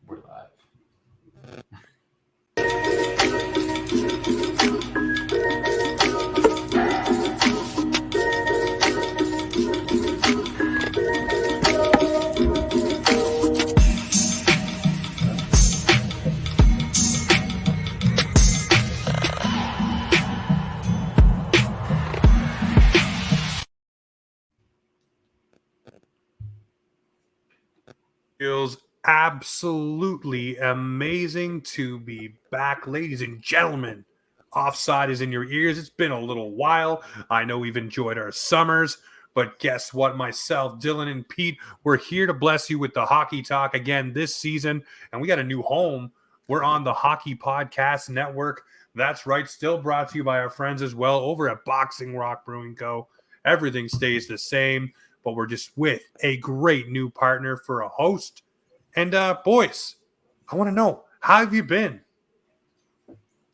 We're live. Feels absolutely amazing to be back, ladies and gentlemen. Offside is in your ears. It's been a little while. I know we've enjoyed our summers, but guess what? Myself, Dylan, and Pete, we're here to bless you with the hockey talk again this season, and we got a new home. We're on the Hockey Podcast Network. That's right, still brought to you by our friends as well over at Boxing Rock Brewing Co. Everything stays the same, but we're just with a great new partner for a host. And boys, I want to know, how have you been?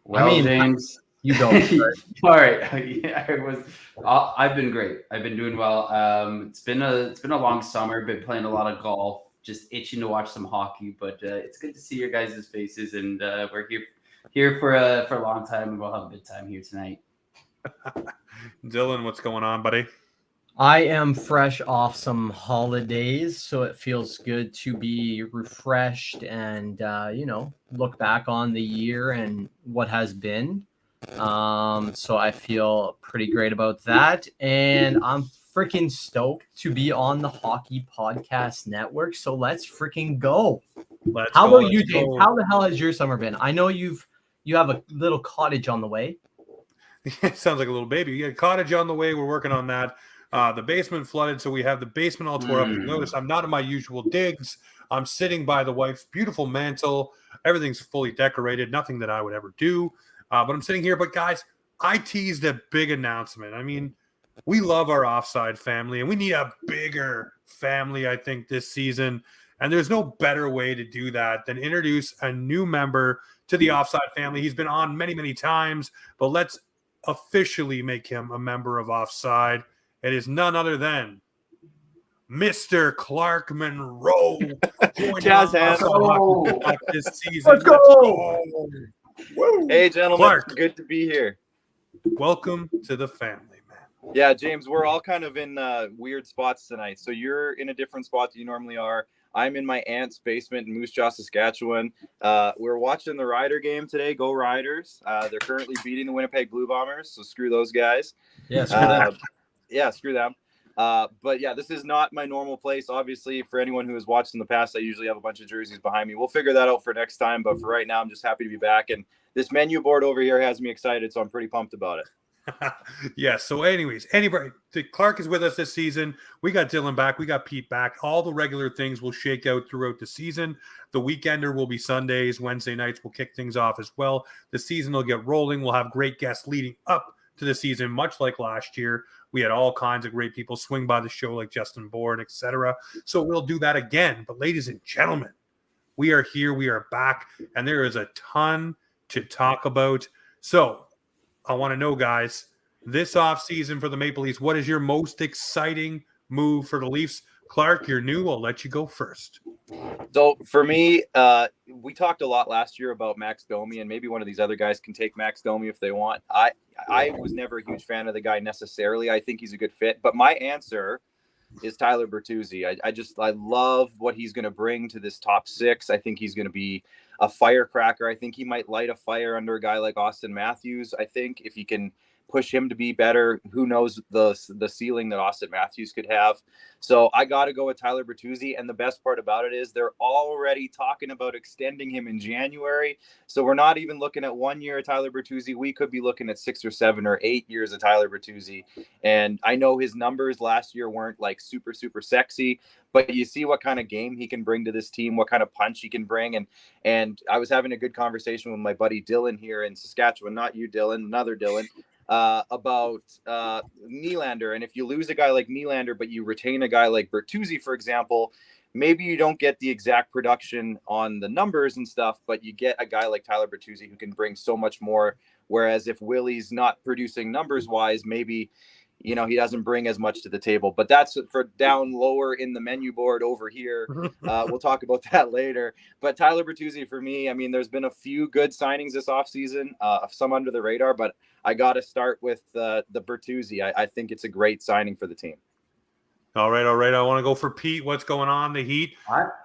Well, James, you go. All right. Yeah, I've been great. I've been doing well. It's been a long summer. Been playing a lot of golf. Just itching to watch some hockey. But it's good to see your guys' faces, and we're here for a long time, and we'll have a good time here tonight. Dylan, what's going on, buddy? I am fresh off some holidays, so it feels good to be refreshed and, look back on the year and what has been. So I feel pretty great about that. And I'm freaking stoked to be on the Hockey Podcast Network. So let's freaking go. How about you, James? How the hell has your summer been? I know you have a little cottage on the way. It sounds like a little baby. You got a cottage on the way. We're working on that. The basement flooded, so we have the basement all tore up. You notice I'm not in my usual digs. I'm sitting by the wife's beautiful mantle. Everything's fully decorated. Nothing that I would ever do. But I'm sitting here. But, guys, I teased a big announcement. I mean, we love our Offside family, and we need a bigger family, I think, this season. And there's no better way to do that than introduce a new member to the Offside family. He's been on many, many times, but let's officially make him a member of Offside. It is none other than Mr. Clark Monroe. Jazz hands. This season. Let's go. Hey, gentlemen. Clark, good to be here. Welcome to the family, man. Yeah, James, we're all kind of in weird spots tonight. So you're in a different spot than you normally are. I'm in my aunt's basement in Moose Jaw, Saskatchewan. We're watching the Rider game today. Go Riders. They're currently beating the Winnipeg Blue Bombers, so screw those guys. Yeah, screw them. Yeah, screw them. But yeah, this is not my normal place. Obviously, for anyone who has watched in the past, I usually have a bunch of jerseys behind me. We'll figure that out for next time. But for right now, I'm just happy to be back. And this menu board over here has me excited, so I'm pretty pumped about it. Yes. So anyways, anybody, Clark is with us this season. We got Dylan back. We got Pete back. All the regular things will shake out throughout the season. The weekender will be Sundays. Wednesday nights will kick things off as well. The season will get rolling. We'll have great guests leading up to the season, much like last year. We had all kinds of great people swing by the show like Justin Bourne, etc. So we'll do that again. But ladies and gentlemen, we are here. We are back. And there is a ton to talk about. So I want to know, guys, this offseason for the Maple Leafs, what is your most exciting move for the Leafs? Clark, you're new. I'll let you go first. So for me, we talked a lot last year about Max Domi, and maybe one of these other guys can take Max Domi if they want. I was never a huge fan of the guy necessarily. I think he's a good fit, but my answer is Tyler Bertuzzi. I love what he's going to bring to this top six. I think he's going to be a firecracker. I think he might light a fire under a guy like Austin Matthews. I think if he can push him to be better, who knows the ceiling that Austin Matthews could have. So I got to go with Tyler Bertuzzi. And the best part about it is they're already talking about extending him in January. So we're not even looking at 1 year of Tyler Bertuzzi. We could be looking at 6 or 7 or 8 years of Tyler Bertuzzi. And I know his numbers last year weren't like super, super sexy, but you see what kind of game he can bring to this team, what kind of punch he can bring. And I was having a good conversation with my buddy Dylan here in Saskatchewan, not you, Dylan, another Dylan, about Nylander. And if you lose a guy like Nylander, but you retain a guy like Bertuzzi, for example, maybe you don't get the exact production on the numbers and stuff, but you get a guy like Tyler Bertuzzi who can bring so much more. Whereas if Willie's not producing numbers wise, maybe he doesn't bring as much to the table. But that's for down lower in the menu board over here. We'll talk about that later. But Tyler Bertuzzi, for me, I mean, there's been a few good signings this offseason, some under the radar, but I got to start with the Bertuzzi. I think it's a great signing for the team. All right. I want to go for Pete. What's going on? The Heat.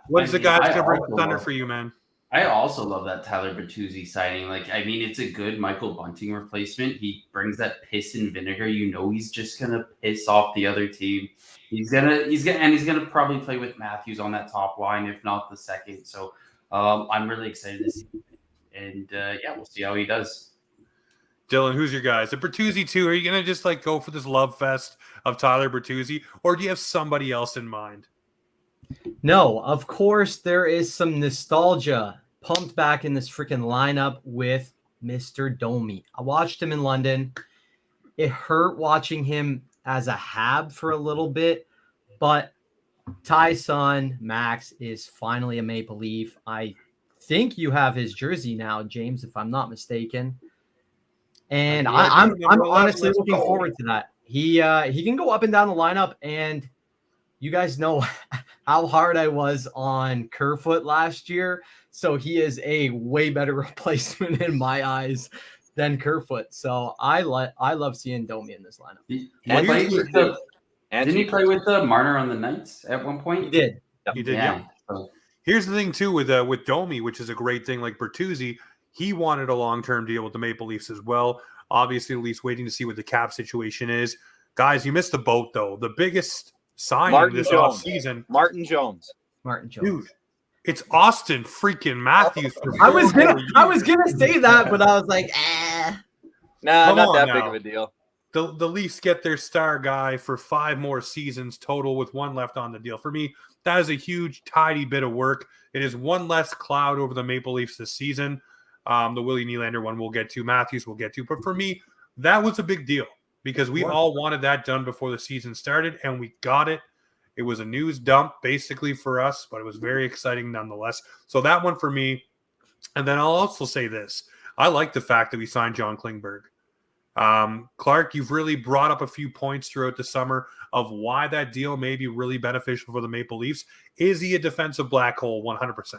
What's the guys going to bring the thunder for you, man? I also love that Tyler Bertuzzi signing. Like, I mean, it's a good Michael Bunting replacement. He brings that piss and vinegar. He's just gonna piss off the other team. He's gonna probably play with Matthews on that top line, if not the second. So I'm really excited to see him. And we'll see how he does. Dylan, who's your guys? The Bertuzzi too. Are you gonna just like go for this love fest of Tyler Bertuzzi, or do you have somebody else in mind? No, of course there is some nostalgia pumped back in this freaking lineup with Mr. Domi. I watched him in London. It hurt watching him as a Hab for a little bit, but Ty's son, Max, is finally a Maple Leaf. I think you have his jersey now, James, if I'm not mistaken. And I'm honestly looking forward to that. He can go up and down the lineup, and you guys know how hard I was on Kerfoot last year. So he is a way better replacement in my eyes than Kerfoot. So I love seeing Domi in this lineup. Didn't he play with Marner on the Knights at one point? He did. He did, yeah. So, here's the thing, too, with Domi, which is a great thing, like Bertuzzi, he wanted a long-term deal with the Maple Leafs as well. Obviously, at least waiting to see what the cap situation is. Guys, you missed the boat, though. The biggest signing this offseason. Martin Jones. Dude, it's Austin freaking Matthews. I was gonna say that, but I was like, Nah, not that big of a deal. The Leafs get their star guy for 5 more seasons total with 1 left on the deal. For me, that is a huge, tidy bit of work. It is 1 less cloud over the Maple Leafs this season. The Willie Nylander one we'll get to. Matthews we'll get to. But for me, that was a big deal because we all wanted that done before the season started, and we got it. It was a news dump basically for us, but it was very exciting nonetheless. So that one for me. And then I'll also say this. I like the fact that we signed John Klingberg. Clark, you've really brought up a few points throughout the summer of why that deal may be really beneficial for the Maple Leafs. Is he a defensive black hole? 100%.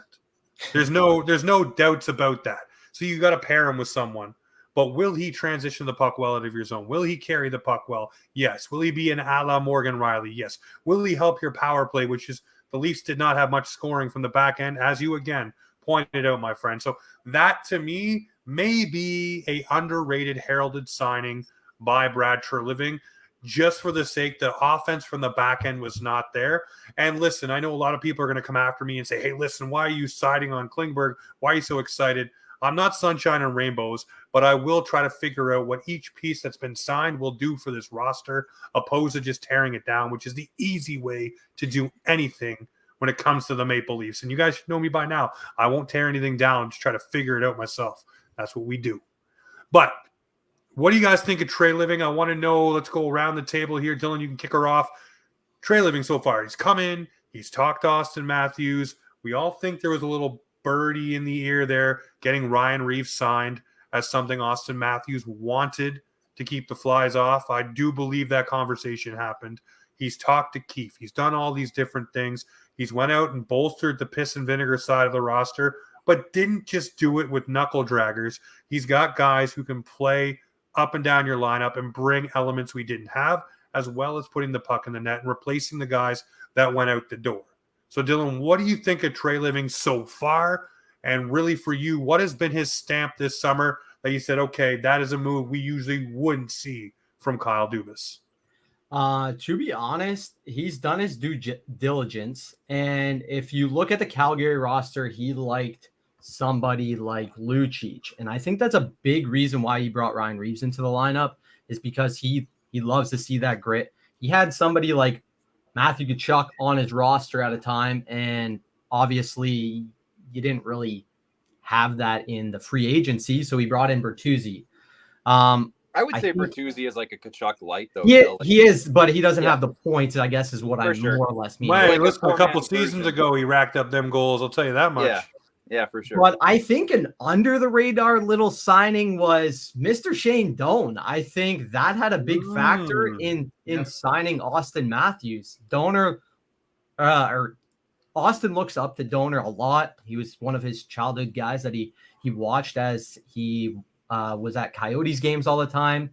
There's no doubts about that. So you got to pair him with someone. But will he transition the puck well out of your zone? Will he carry the puck well? Yes. Will he be an a la Morgan Riley? Yes. Will he help your power play, which is the Leafs did not have much scoring from the back end, as you again pointed out, my friend. So that to me may be a underrated heralded signing by Brad Treliving, just for the sake the offense from the back end was not there. And listen, I know a lot of people are going to come after me and say, hey, listen, why are you siding on Klingberg? Why are you so excited? I'm not sunshine and rainbows, but I will try to figure out what each piece that's been signed will do for this roster, opposed to just tearing it down, which is the easy way to do anything when it comes to the Maple Leafs. And you guys should know me by now. I won't tear anything down, just try to figure it out myself. That's what we do. But what do you guys think of Treliving? I want to know. Let's go around the table here. Dylan, you can kick her off. Treliving so far. He's come in. He's talked to Austin Matthews. We all think there was a little birdie in the ear there, getting Ryan Reeves signed as something Austin Matthews wanted to keep the flies off. I do believe that conversation happened. He's talked to Keefe. He's done all these different things. He's went out and bolstered the piss and vinegar side of the roster, but didn't just do it with knuckle draggers. He's got guys who can play up and down your lineup and bring elements we didn't have, as well as putting the puck in the net and replacing the guys that went out the door. So, Dylan, what do you think of Treliving so far? And really for you, what has been his stamp this summer that you said, okay, that is a move we usually wouldn't see from Kyle Dubas? To be honest, he's done his due diligence. And if you look at the Calgary roster, he liked somebody like Lucic. And I think that's a big reason why he brought Ryan Reeves into the lineup, is because he loves to see that grit. He had somebody like Matthew Tkachuk on his roster at a time, and obviously you didn't really have that in the free agency, so he brought in Bertuzzi. I would say Bertuzzi is like a Tkachuk light, though. He is, but he doesn't have the points, I guess, is what I more or less mean. Well, listen, a couple seasons ago, he racked up them goals. I'll tell you that much. Yeah, for sure. But I think an under the radar little signing was Mr. Shane Doan. I think that had a big factor in signing Austin Matthews. Austin looks up to Donor a lot. He was one of his childhood guys that he watched as he was at Coyotes games all the time.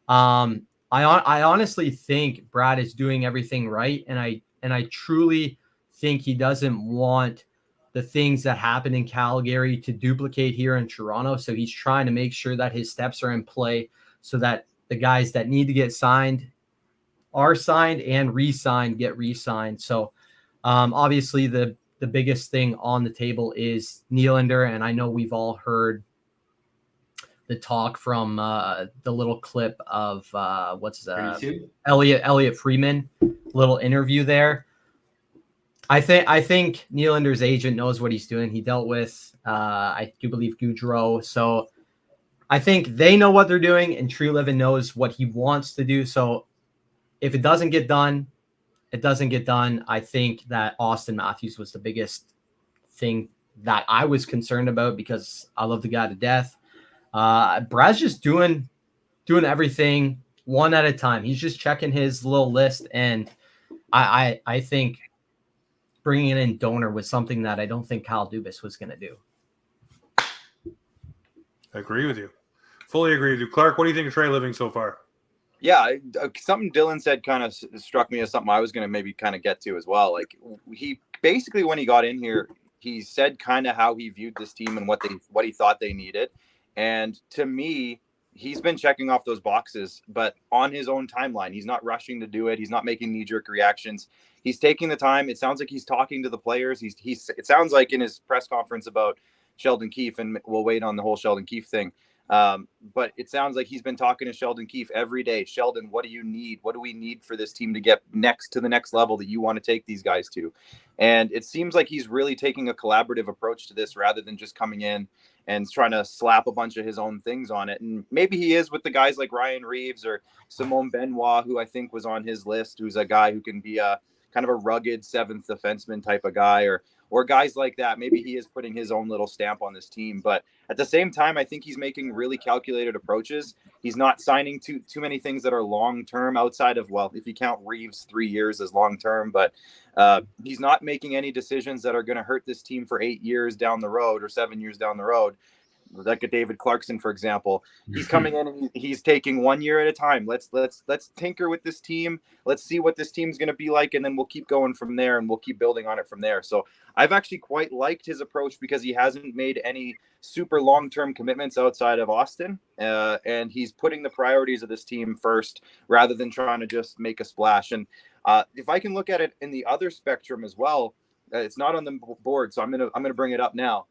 I honestly think Brad is doing everything right, and I truly think he doesn't want the things that happen in Calgary to duplicate here in Toronto. So he's trying to make sure that his steps are in play so that the guys that need to get signed are signed and re-signed, get re-signed. So obviously the biggest thing on the table is Nylander, and I know we've all heard the talk from the little clip of Elliot Freeman, little interview there. I think Nylander's agent knows what he's doing. He dealt with I do believe Goudreau, so I think they know what they're doing, and Treliving knows what he wants to do. So if it doesn't get done, it doesn't get done. I think that Austin Matthews was the biggest thing that I was concerned about because I love the guy to death. Brad's just doing everything one at a time. He's just checking his little list, and I think bringing in Donor was something that I don't think Kyle Dubas was going to do. I agree with you. Fully agree with you. Clark, what do you think of Treliving so far? Yeah, something Dylan said kind of struck me as something I was going to maybe kind of get to as well. Like, he basically, when he got in here, he said kind of how he viewed this team and what he thought they needed. And to me, he's been checking off those boxes, but on his own timeline. He's not rushing to do it. He's not making knee-jerk reactions. He's taking the time. It sounds like he's talking to the players. It sounds like in his press conference about Sheldon Keefe, and we'll wait on the whole Sheldon Keefe thing. But it sounds like he's been talking to Sheldon Keefe every day. Sheldon, what do you need? What do we need for this team to get to the next level that you want to take these guys to? And it seems like he's really taking a collaborative approach to this rather than just coming in and trying to slap a bunch of his own things on it. And maybe he is with the guys like Ryan Reeves or Simone Benoit, who I think was on his list, who's a guy who can be a kind of a rugged seventh defenseman type of guy, or guys like that. Maybe he is putting his own little stamp on this team. But at the same time, I think he's making really calculated approaches. He's not signing too many things that are long-term outside of, well, if you count Reeves 3 years as long-term, but he's not making any decisions that are going to hurt this team for 8 years down the road or 7 years down the road. Like a David Clarkson, for example, he's coming in and he's taking 1 year at a time. Let's tinker with this team. Let's see what this team's going to be like, and then we'll keep going from there, and we'll keep building on it from there. So I've actually quite liked his approach because he hasn't made any super long-term commitments outside of Austin, and he's putting the priorities of this team first rather than trying to just make a splash. And if I can look at it in the other spectrum as well, it's not on the board, so I'm gonna bring it up now.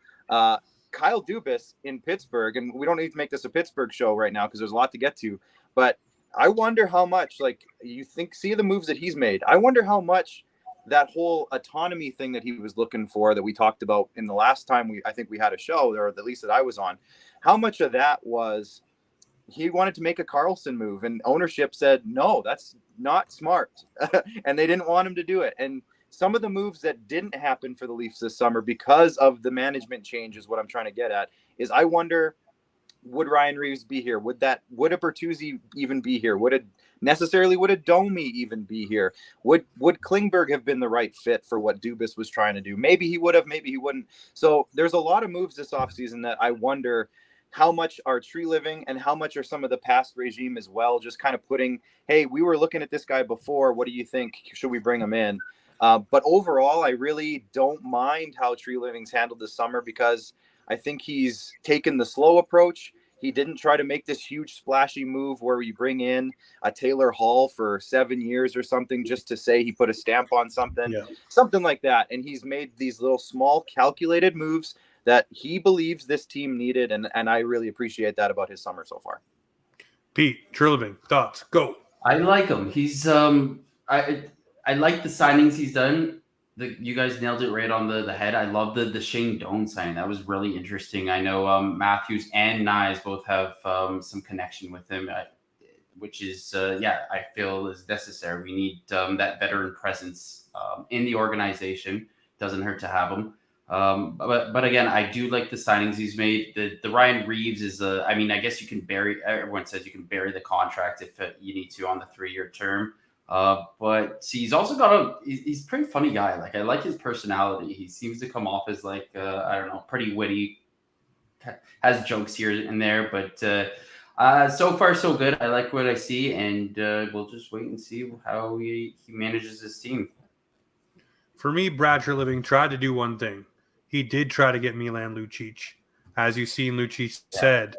Kyle Dubas in Pittsburgh, and we don't need to make this a Pittsburgh show right now because there's a lot to get to, but I wonder how much, like, you see the moves that he's made. I wonder how much that whole autonomy thing that he was looking for that we talked about in the last time I think we had a show, or at least that I was on, how much of that was he wanted to make a Karlsson move and ownership said, no, that's not smart. And they didn't want him to do it. And some of the moves that didn't happen for the Leafs this summer because of the management change is what I'm trying to get at, is I wonder, would Ryan Reeves be here? Would a Bertuzzi even be here? Would a Domi even be here? Would Klingberg have been the right fit for what Dubas was trying to do? Maybe he would have, maybe he wouldn't. So there's a lot of moves this offseason that I wonder how much are Treliving and how much are some of the past regime as well, just kind of putting, hey, we were looking at this guy before. What do you think? Should we bring him in? But overall, I really don't mind how Treliving's handled this summer because I think he's taken the slow approach. He didn't try to make this huge splashy move where you bring in a Taylor Hall for 7 years or something just to say he put a stamp on something, something like that. And he's made these little small calculated moves that he believes this team needed. And I really appreciate that about his summer so far. Pete, Treliving, thoughts, go. I like him. He's I like the signings he's done. You guys nailed it right on the head. I love the Shane Doan signing. That was really interesting. I know Matthews and Nyes both have some connection with him, which is, I feel is necessary. We need that veteran presence in the organization. Doesn't hurt to have him. But again, I do like the signings he's made. The Ryan Reeves is I mean, I guess you can bury. Everyone says you can bury the contract if you need to on the 3-year term. But see, he's also got he's a pretty funny guy. Like, I like his personality. He seems to come off as like I don't know, pretty witty. Has jokes here and there, but so far so good. I like what I see, and we'll just wait and see how he manages his team. For me, Brad Treliving tried to do one thing. He did try to get Milan Lucic. As you've seen, Lucic said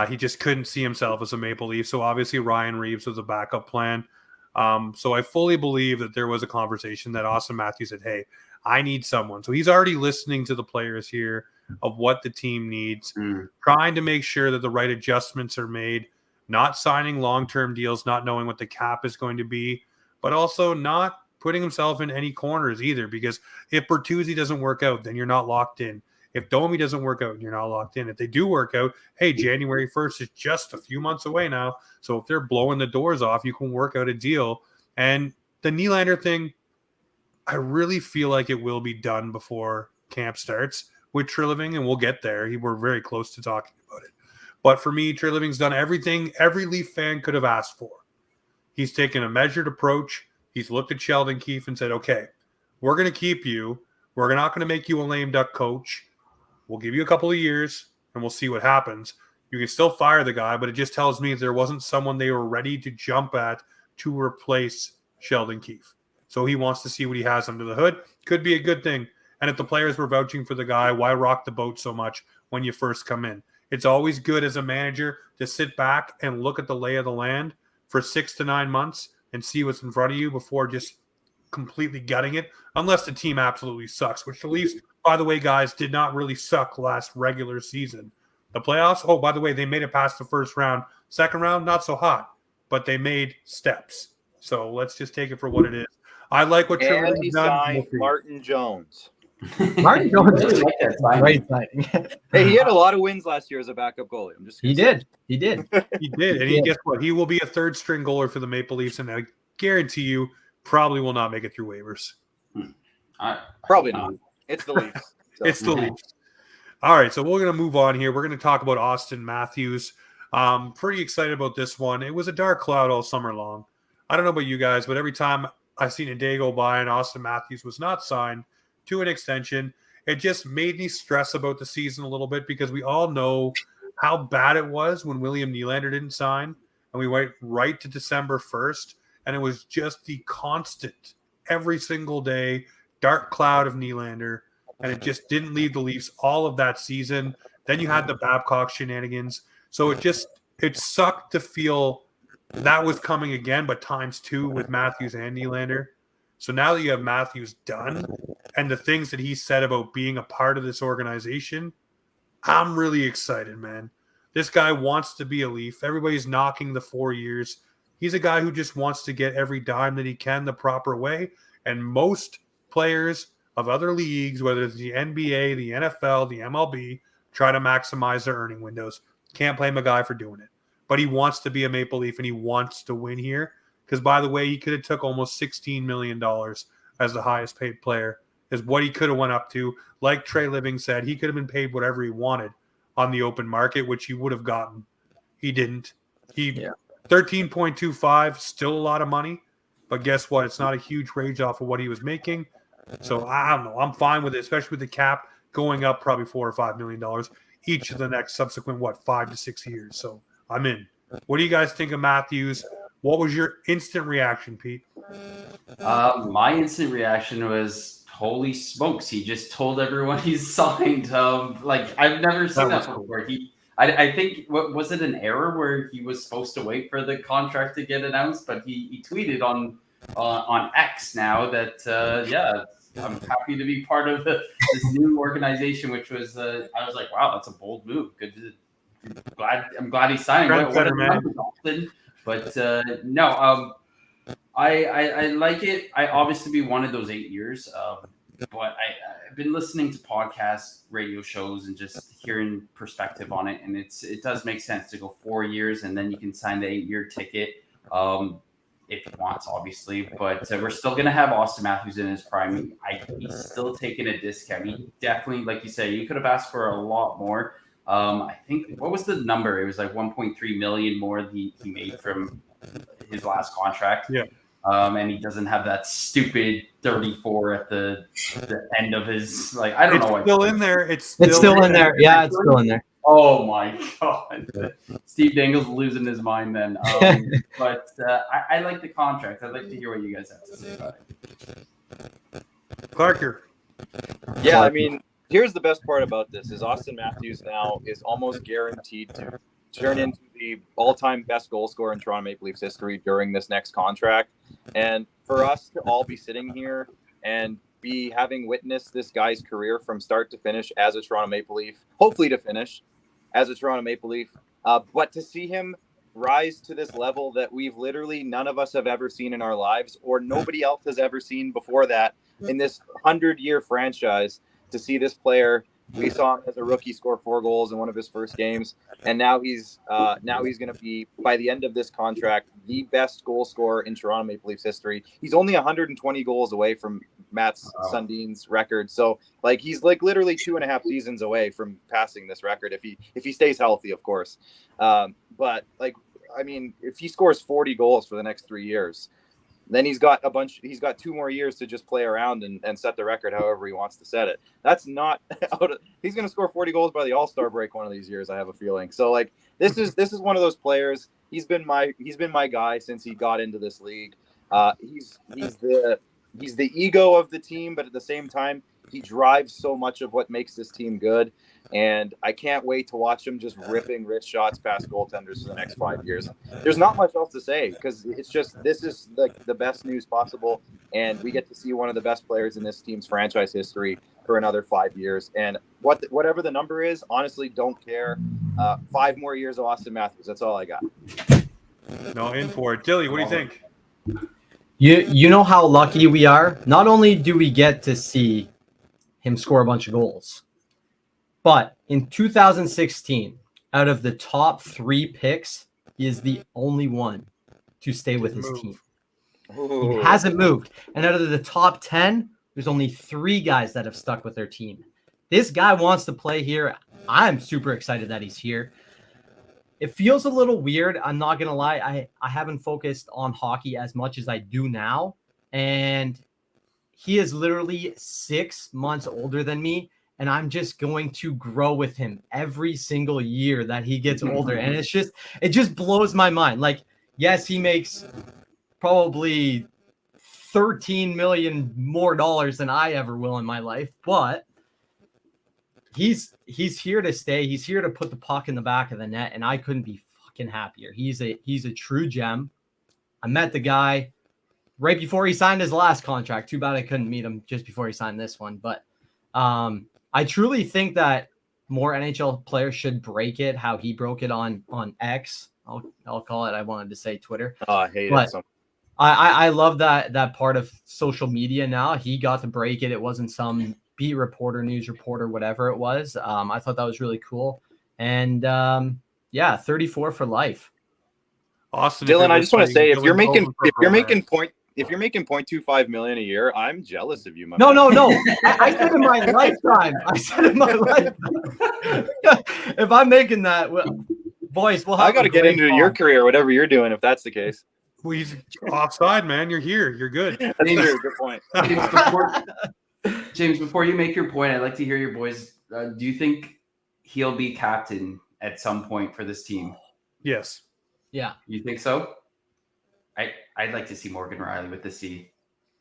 he just couldn't see himself as a Maple Leaf. So obviously Ryan Reeves was a backup plan. So I fully believe that there was a conversation that Austin Matthews said, hey, I need someone. So he's already listening to the players here of what the team needs, trying to make sure that the right adjustments are made, not signing long-term deals, not knowing what the cap is going to be, but also not putting himself in any corners either, because if Bertuzzi doesn't work out, then you're not locked in. If Domi doesn't work out, you're not locked in. If they do work out, hey, January 1st is just a few months away now. So if they're blowing the doors off, you can work out a deal. And the Nylander thing, I really feel like it will be done before camp starts with Treliving, and we'll get there. We're very close to talking about it. But for me, Treliving's done everything every Leaf fan could have asked for. He's taken a measured approach. He's looked at Sheldon Keefe and said, okay, we're going to keep you. We're not going to make you a lame duck coach. We'll give you a couple of years, and we'll see what happens. You can still fire the guy, but it just tells me there wasn't someone they were ready to jump at to replace Sheldon Keefe. So he wants to see what he has under the hood. Could be a good thing. And if the players were vouching for the guy, why rock the boat so much when you first come in? It's always good as a manager to sit back and look at the lay of the land for 6 to 9 months and see what's in front of you before just completely gutting it, unless the team absolutely sucks, which the Leafs, by the way, guys, did not really suck last regular season. The playoffs, oh, by the way, they made it past the first round. Second round, not so hot, but they made steps. So let's just take it for what it is. I like what And he Treliving's done. signed Martin Jones. Martin Jones Really is like that signing. great signing. Hey, he had a lot of wins last year as a backup goalie. I'm just He did. He did. He did. And guess what? He will be a third string goaler for the Maple Leafs, and I guarantee you probably will not make it through waivers. Probably not. It's the Leafs. So. It's the Leafs. All right, so we're going to move on here. We're going to talk about Austin Matthews. Pretty excited about this one. It was a dark cloud all summer long. I don't know about you guys, but every time I've seen a day go by and Austin Matthews was not signed to an extension, it just made me stress about the season a little bit, because we all know how bad it was when William Nylander didn't sign, and we went right to December 1st, and it was just the constant, every single day, dark cloud of Nylander, and it just didn't leave the Leafs all of that season. Then you had the Babcock shenanigans, so it sucked to feel that was coming again, but times 2 with Matthews and Nylander. So now that you have Matthews done, and the things that he said about being a part of this organization, I'm really excited, man. This guy wants to be a Leaf. Everybody's knocking the 4 years. He's a guy who just wants to get every dime that he can the proper way. And most players of other leagues, whether it's the NBA, the NFL, the MLB, try to maximize their earning windows. Can't blame a guy for doing it. But he wants to be a Maple Leaf, and he wants to win here. Because, by the way, he could have took almost $16 million as the highest paid player, is what he could have went up to. Like Treliving said, he could have been paid whatever he wanted on the open market, which he would have gotten. He didn't. 13.25, still a lot of money. But guess what? It's not a huge range off of what he was making. So, I don't know. I'm fine with it, especially with the cap going up probably $4 or $5 million each of the next subsequent, 5 to 6 years. So, I'm in. What do you guys think of Matthews? What was your instant reaction, Pete? My instant reaction was, holy smokes, he just told everyone he's signed. I've never seen that before. I think, what was it, an error where he was supposed to wait for the contract to get announced, but he tweeted on X now that I'm happy to be part of this new organization, which was I was like, wow, that's a bold move. I'm glad he's signing. What a man. But no, I like it. I obviously wanted those 8 years, but I've been listening to podcasts, radio shows, and just hearing perspective on it, and it does make sense to go 4 years, and then you can sign the 8-year ticket. if he wants, obviously. But we're still going to have Austin Matthews in his prime. He's still taking a discount. He definitely, like you say, you could have asked for a lot more. I think, what was the number? It was like 1.3 million more he made from his last contract. Yeah. And he doesn't have that stupid 34 at the end of his, like, I don't know. It's still in there. It's still in there. Yeah, it's still in there. Oh my God. Steve Dangle's losing his mind then. But I like the contract. I'd like to hear what you guys have to say about it. Clarker. Yeah, I mean, here's the best part about this is Austin Matthews now is almost guaranteed to turn into the all-time best goal scorer in Toronto Maple Leafs history during this next contract. And for us to all be sitting here and be having witnessed this guy's career from start to finish as a Toronto Maple Leaf, hopefully to finish as a Toronto Maple Leaf, but to see him rise to this level that we've literally none of us have ever seen in our lives, or nobody else has ever seen before that in this 100-year franchise, to see this player. We saw him as a rookie score 4 goals in one of his first games, and now he's going to be, by the end of this contract, the best goal scorer in Toronto Maple Leafs history. He's only 120 goals away from Mats Sundin's record, so like he's like literally 2.5 seasons away from passing this record if he stays healthy, of course. But like, I mean, if he scores 40 goals for the next 3 years, then he's got 2 more years to just play around and set the record however he wants to set it. That's not out of, he's going to score 40 goals by the All-Star break one of these years, I have a feeling. So like this is one of those players. He's been my guy since he got into this league. He's the ego of the team, but at the same time, he drives so much of what makes this team good. And I can't wait to watch him just ripping wrist shots past goaltenders for the next 5 years. There's not much else to say because it's just, this is the best news possible. And we get to see one of the best players in this team's franchise history for another 5 years. And whatever the number is, honestly, don't care. 5 more years of Austin Matthews. That's all I got. No, in for it. Dilly, what do you think? You know how lucky we are? Not only do we get to see him score a bunch of goals, but in 2016, out of the top 3 picks, he is the only one to stay with his team. He hasn't moved. And out of the top 10, there's only 3 guys that have stuck with their team. This guy wants to play here. I'm super excited that he's here. It feels a little weird. I'm not going to lie. I haven't focused on hockey as much as I do now. And he is literally 6 months older than me. And I'm just going to grow with him every single year that he gets older. And it just blows my mind. Like, yes, he makes probably $13 million more than I ever will in my life, but he's here to stay. He's here to put the puck in the back of the net, and I couldn't be fucking happier. He's a true gem. I met the guy right before he signed his last contract. Too bad I couldn't meet him just before he signed this one, but I truly think that more NHL players should break it how he broke it on X. I'll call it. I wanted to say Twitter. Oh, I hate but it. So I love that part of social media now. He got to break it. It wasn't some beat reporter, news reporter, whatever it was. I thought that was really cool. And 34 for life. Austin, Dylan, I just want to say if you're making 0.25 million a year, I'm jealous of you, my man. No. I said in my lifetime. If I'm making that, boys, we'll have I got to get into your career, whatever you're doing, if that's the case. We've offside, man. You're here. You're good. That's true. Good point. James, before you make your point, I'd like to hear your boys. Do you think he'll be captain at some point for this team? Yes. Yeah. You think so? I'd like to see Morgan Riley with the C.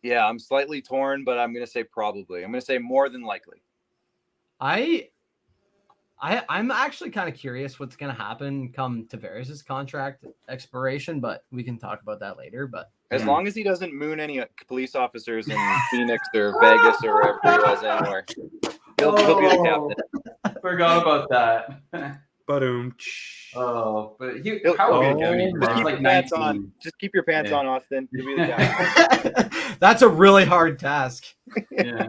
Yeah, I'm slightly torn, but I'm going to say probably. I'm going to say more than likely. I'm actually kind of curious what's going to happen come Tavares' contract expiration, but we can talk about that later. But as long as he doesn't moon any police officers in Phoenix or Vegas or wherever he was anywhere, he'll be the captain. Forgot about that. But but He'll be the captain. Just keep like your pants 19. on. Just keep your pants on, Austin. You'll be the captain. That's a really hard task. Yeah.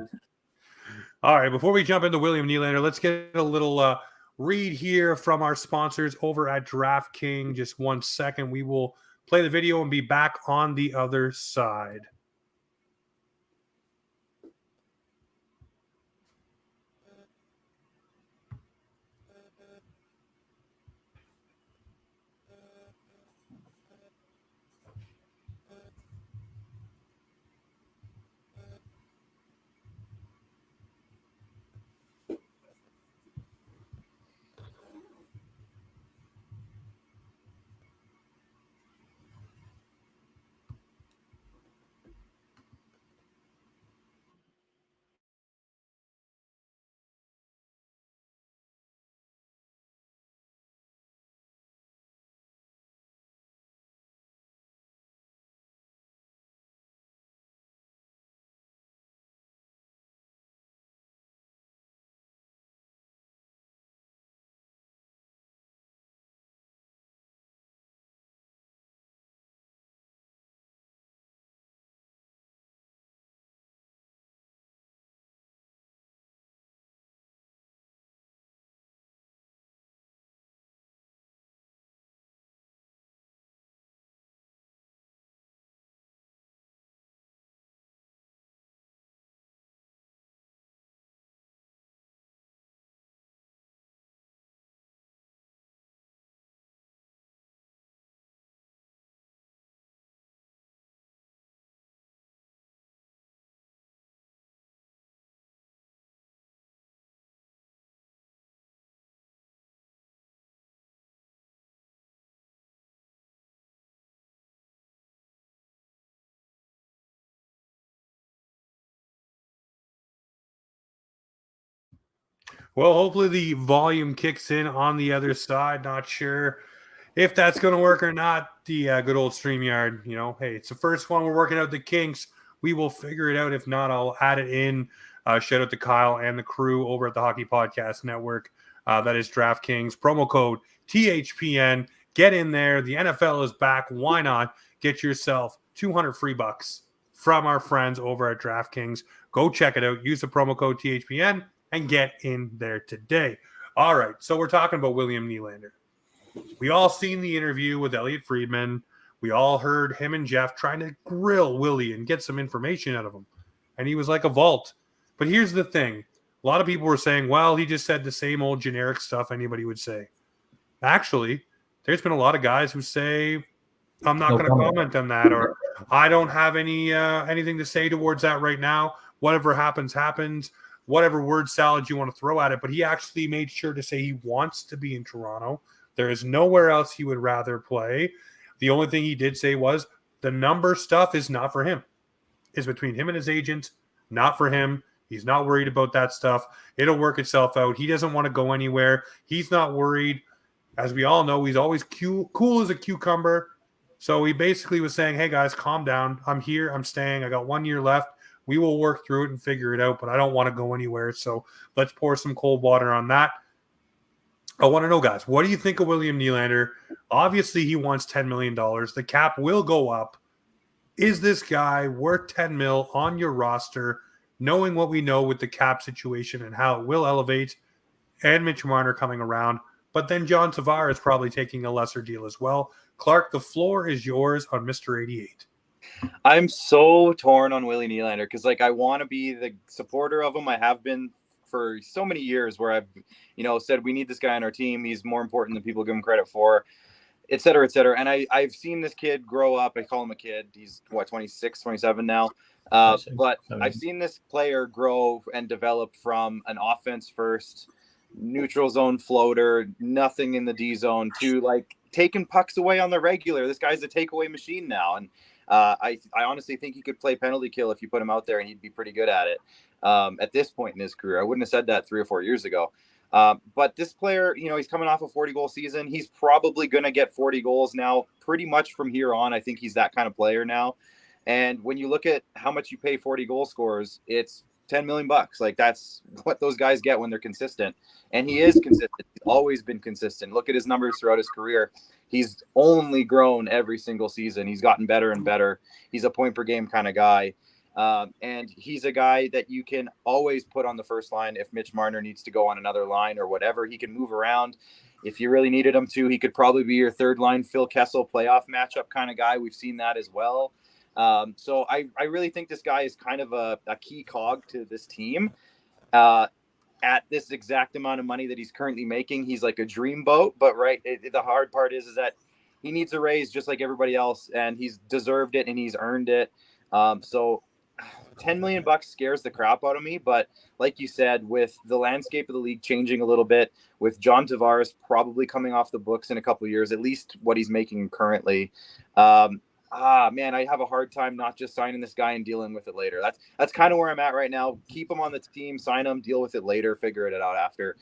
all right, before we jump into William Nylander, let's get a little read here from our sponsors over at DraftKings. Just 1 second. We will play the video, and be back on the other side. Well, hopefully the volume kicks in on the other side. Not sure if that's going to work or not. The good old StreamYard, hey, it's the first one. We're working out the kinks. We will figure it out. If not, I'll add it in. Shout out to Kyle and the crew over at the Hockey Podcast Network. That is DraftKings. Promo code THPN. Get in there. The NFL is back. Why not? Get yourself 200 free bucks from our friends over at DraftKings. Go check it out. Use the promo code THPN and get in there today. All right, so we're talking about William Nylander. We all seen the interview with Elliot Friedman. We all heard him and Jeff trying to grill Willie and get some information out of him. And he was like a vault. But here's the thing. A lot of people were saying, well, he just said the same old generic stuff anybody would say. Actually, there's been a lot of guys who say, I'm not going to comment on that, or I don't have anything to say towards that right now. Whatever happens, happens. Whatever word salad you want to throw at it. But he actually made sure to say he wants to be in Toronto. There is nowhere else he would rather play. The only thing he did say was the number stuff is not for him. It's between him and his agent, not for him. He's not worried about that stuff. It'll work itself out. He doesn't want to go anywhere. He's not worried. As we all know, he's always cool as a cucumber. So he basically was saying, hey, guys, calm down. I'm here. I'm staying. I got 1 year left. We will work through it and figure it out, but I don't want to go anywhere. So let's pour some cold water on that. I want to know, guys, what do you think of William Nylander? Obviously, he wants $10 million. The cap will go up. Is this guy worth $10 million on your roster, knowing what we know with the cap situation and how it will elevate, and Mitch Marner coming around? But then John Tavares is probably taking a lesser deal as well. Clark, the floor is yours on Mr. 88. I'm so torn on Willie Nylander because, I want to be the supporter of him. I have been for so many years where I've, said we need this guy on our team. He's more important than people give him credit for, et cetera, et cetera. And I've seen this kid grow up. I call him a kid. He's, 26, 27 now. But I've seen this player grow and develop from an offense-first, neutral zone floater, nothing in the D zone, to, taking pucks away on the regular. This guy's a takeaway machine now. And I honestly think he could play penalty kill if you put him out there, and he'd be pretty good at it at this point in his career. I wouldn't have said that 3 or 4 years ago. But this player, he's coming off a 40-goal season. He's probably going to get 40 goals now pretty much from here on. I think he's that kind of player now. And when you look at how much you pay 40 goal scorers, it's $10 million. That's what those guys get when they're consistent. And he is consistent. He's always been consistent. Look at his numbers throughout his career. He's only grown every single season. He's gotten better and better. He's a point per game kind of guy. And he's a guy that you can always put on the first line if Mitch Marner needs to go on another line or whatever. He can move around. If you really needed him to, he could probably be your third line Phil Kessel playoff matchup kind of guy. We've seen that as well. So I really think this guy is kind of a key cog to this team. At this exact amount of money that he's currently making, he's like a dreamboat. But the hard part is that he needs a raise just like everybody else, and he's deserved it and he's earned it. So $10 million scares the crap out of me. But like you said, with the landscape of the league changing a little bit, with John Tavares probably coming off the books in a couple of years, at least what he's making currently, man, I have a hard time not just signing this guy and dealing with it later. That's kind of where I'm at right now. Keep him on the team, sign him, deal with it later, figure it out after.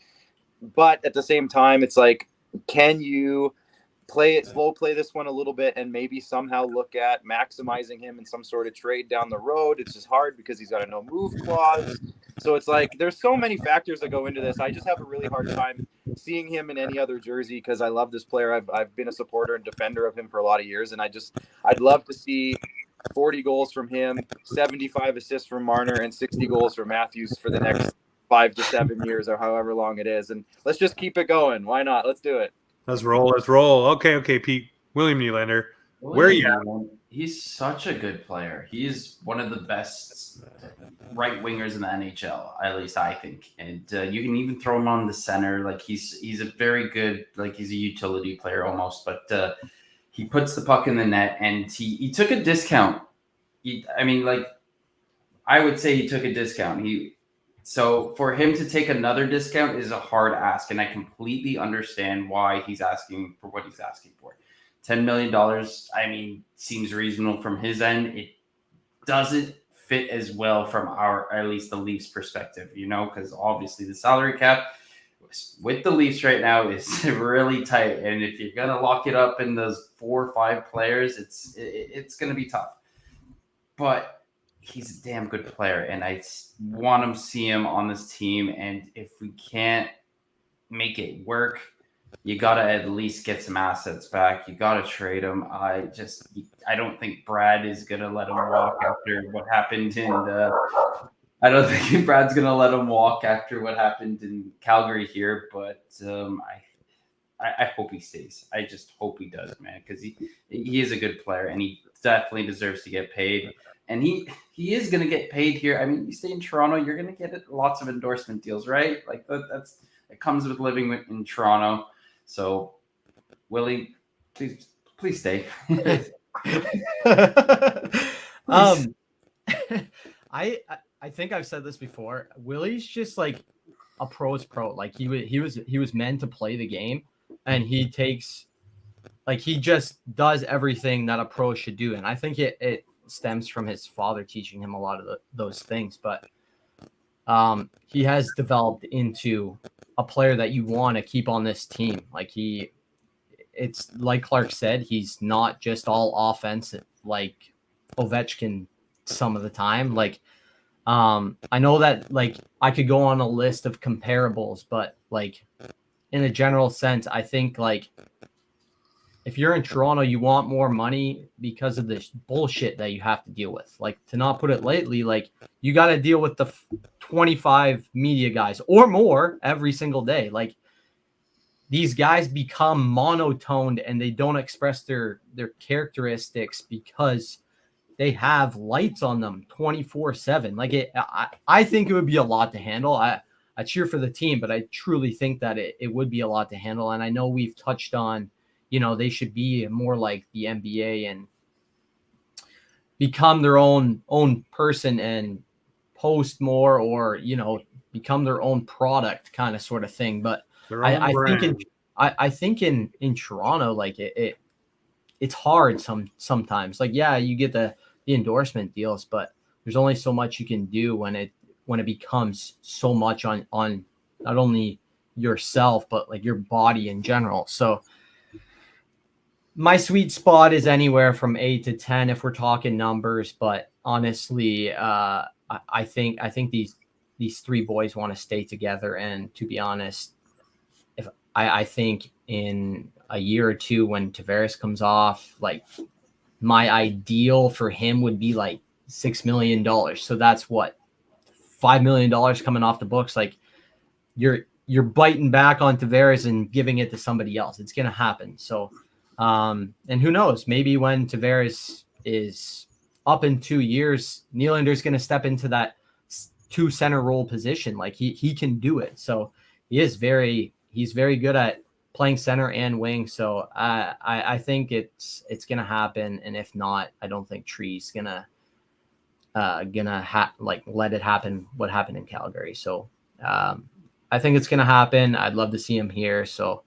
But at the same time, it's like, can you slow play this one a little bit and maybe somehow look at maximizing him in some sort of trade down the road? It's just hard because he's got a no move clause. So it's like, there's so many factors that go into this. I just have a really hard time seeing him in any other jersey because I love this player. I've been a supporter and defender of him for a lot of years. And I'd love to see 40 goals from him, 75 assists from Marner, and 60 goals from Matthews for the next 5 to 7 years or however long it is. And let's just keep it going. Why not? Let's do it. Let's roll. Okay, Pete. William Nylander. Where are you at? He's such a good player. He's one of the best right wingers in the NHL, at least I think. And you can even throw him on the center. Like he's a very good, like he's a utility player almost. But he puts the puck in the net, and he took a discount. I would say he took a discount. So for him to take another discount is a hard ask, and I completely understand why he's asking for what he's asking for. $10 million, seems reasonable from his end. It doesn't fit as well from at least the Leafs perspective, because obviously the salary cap with the Leafs right now is really tight. And if you're going to lock it up in those 4 or 5 players, it's going to be tough. But he's a damn good player, and I want to see him on this team. And if we can't make it work, you got to at least get some assets back. You got to trade him. I don't think Brad is going to let him walk after what happened I don't think Brad's going to let him walk after what happened in Calgary here, but I hope he stays. I just hope he does, man, because he is a good player, and he definitely deserves to get paid. And he is going to get paid here. You stay in Toronto, you're going to get lots of endorsement deals, right? Like it comes with living in Toronto. So, Willie, please stay. I think I've said this before. Willie's just like a pro's pro. Like he was meant to play the game, and he just does everything that a pro should do. And I think it stems from his father teaching him a lot of those things. But he has developed into a player that you want to keep on this team. It's like Clark said, he's not just all offense like Ovechkin some of the time. I know that I could go on a list of comparables, but in a general sense, I think if you're in Toronto, you want more money because of this bullshit that you have to deal with. To not put it lightly, you got to deal with the 25 media guys or more every single day. These guys become monotoned and they don't express their characteristics because they have lights on them 24/7. I think it would be a lot to handle. I cheer for the team, but I truly think that it would be a lot to handle. And I know we've touched on, they should be more like the NBA and become their own person and post more, or become their own product kind of sort of thing. But I think in Toronto, it's hard sometimes. You get the endorsement deals, but there's only so much you can do when it becomes so much on not only yourself but your body in general. So my sweet spot is anywhere from 8 to 10 if we're talking numbers, but honestly, I think these 3 boys want to stay together. And to be honest, if I think in a year or 2 when Tavares comes off, my ideal for him would be $6 million. So that's what $5 million coming off the books. you're biting back on Tavares and giving it to somebody else. It's going to happen. So, and who knows? Maybe when Tavares is up in 2 years, Nylander's going to step into that 2 center role position. Like he can do it. So he's very good at playing center and wing. So I think it's going to happen. And if not, I don't think Tree's gonna let it happen. What happened in Calgary. So I think it's going to happen. I'd love to see him here. So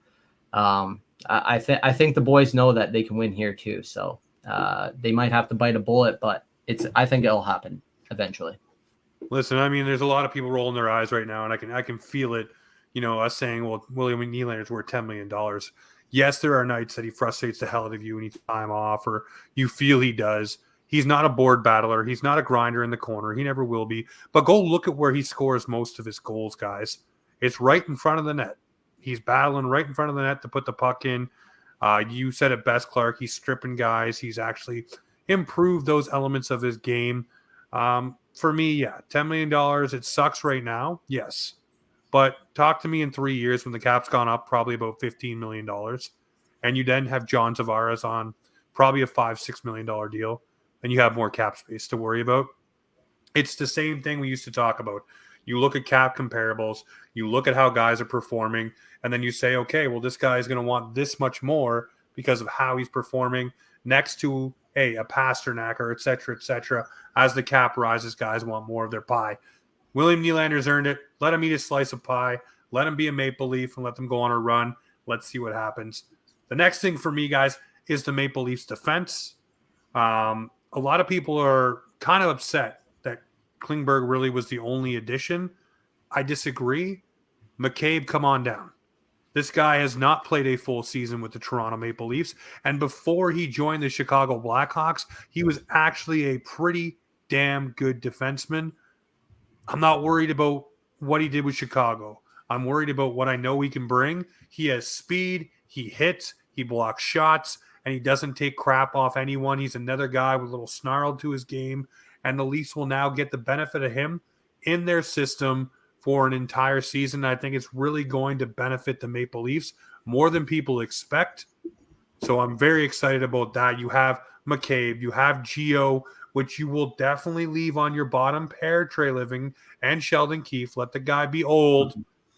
I think the boys know that they can win here too. So they might have to bite a bullet, but I think it'll happen eventually. Listen, I mean, there's a lot of people rolling their eyes right now, and I can feel it. You know, us saying, well, William Nylander's worth $10 million. Yes, there are nights that he frustrates the hell out of you and he needs time off, or you feel he does. He's not a board battler. He's not a grinder in the corner. He never will be. But go look at where he scores most of his goals, guys. It's right in front of the net. He's battling right in front of the net to put the puck in. You said it best, Clark. He's stripping guys. He's actually improved those elements of his game. For me, yeah, $10 million. It sucks right now. Yes. But talk to me in 3 years when the cap's gone up probably about $15 million. And you then have John Tavares on probably a $5-6 million deal. And you have more cap space to worry about. It's the same thing we used to talk about. You look at cap comparables, you look at how guys are performing, and then you say, okay, well, this guy is going to want this much more because of how he's performing next to a Pasternak or et cetera, as the cap rises, guys want more of their pie. William Nylander's earned it. Let him eat a slice of pie. Let him be a Maple Leaf and let them go on a run. Let's see what happens. The next thing for me, guys, is the Maple Leafs defense. A lot of people are kind of upset that Klingberg really was the only addition. I disagree. McCabe, come on down. This guy has not played a full season with the Toronto Maple Leafs. And before he joined the Chicago Blackhawks, he was actually a pretty damn good defenseman. I'm not worried about what he did with Chicago. I'm worried about what I know he can bring. He has speed. He hits. He blocks shots. And he doesn't take crap off anyone. He's another guy with a little snarl to his game. And the Leafs will now get the benefit of him in their system for an entire season. I think it's really going to benefit the Maple Leafs more than people expect. So I'm very excited about that. You have McCabe. You have Gio, which you will definitely leave on your bottom pair, Trey Living and Sheldon Keefe. Let the guy be old.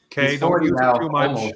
Okay, don't use him too much. Almost.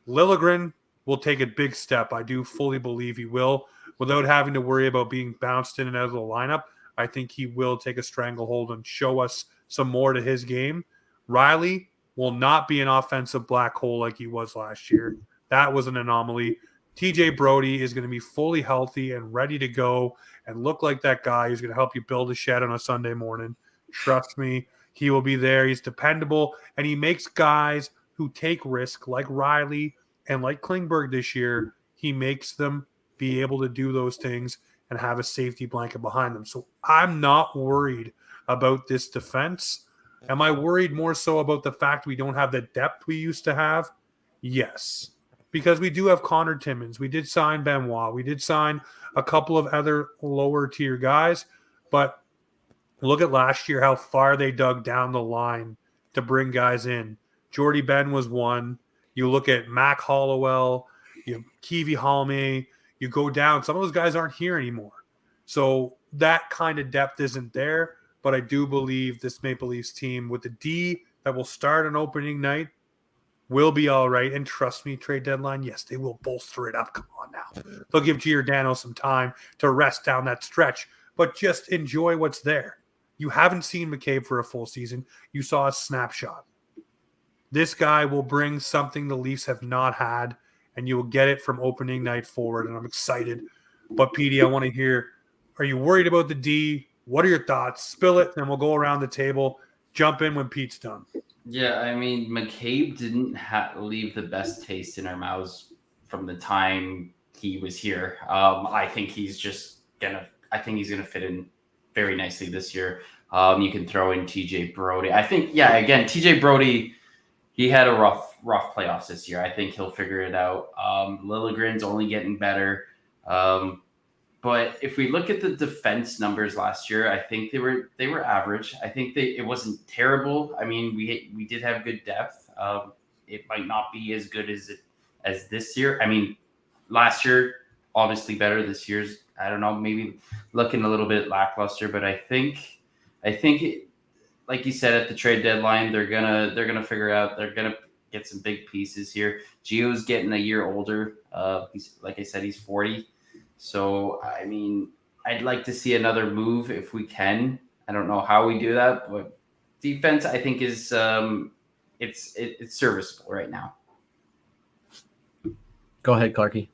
Liljegren will take a big step. I do fully believe he will. Without having to worry about being bounced in and out of the lineup, I think he will take a stranglehold and show us some more to his game. Riley will not be an offensive black hole like he was last year. That was an anomaly. TJ Brody is going to be fully healthy and ready to go and look like that guy who's going to help you build a shed on a Sunday morning. Trust me, he will be there. He's dependable, and he makes guys who take risk like Riley and like Klingberg this year, he makes them be able to do those things and have a safety blanket behind them. So I'm not worried about this defense. Am I worried more so about the fact we don't have the depth we used to have? Yes, because we do have Connor Timmins. We did sign Benoit. We did sign a couple of other lower tier guys. But look at last year, how far they dug down the line to bring guys in. Jordy Ben was one. You look at Mac Hollowell, you have Kiwi Halme, you go down. Some of those guys aren't here anymore. So that kind of depth isn't there. But I do believe this Maple Leafs team with the D that will start on opening night will be all right. And trust me, trade deadline, yes, they will bolster it up. Come on now. They'll give Giordano some time to rest down that stretch. But just enjoy what's there. You haven't seen McCabe for a full season. You saw a snapshot. This guy will bring something the Leafs have not had, and you will get it from opening night forward, and I'm excited. But, Petey, I want to hear, are you worried about the D? What are your thoughts? Spill it, and we'll go around the table. Jump in when Pete's done. Yeah, I mean, McCabe didn't leave the best taste in our mouths from the time he was here. I think he's gonna fit in very nicely this year. You can throw in TJ Brody. I think, again, TJ Brody, he had a rough playoffs this year. I think he'll figure it out. Liljegren's only getting better. But if we look at the defense numbers last year, I think they were average. I think it wasn't terrible. I mean, we did have good depth. It might not be as good as this year. I mean, last year obviously better. This year's, I don't know, maybe looking a little bit lackluster. But I think like you said at the trade deadline, they're gonna figure out, they're gonna get some big pieces here. Gio's getting a year older. He's, like I said, he's 40. So I mean, I'd like to see another move if we can. I don't know how we do that, but defense I think is it's serviceable right now. Go ahead, Clarky.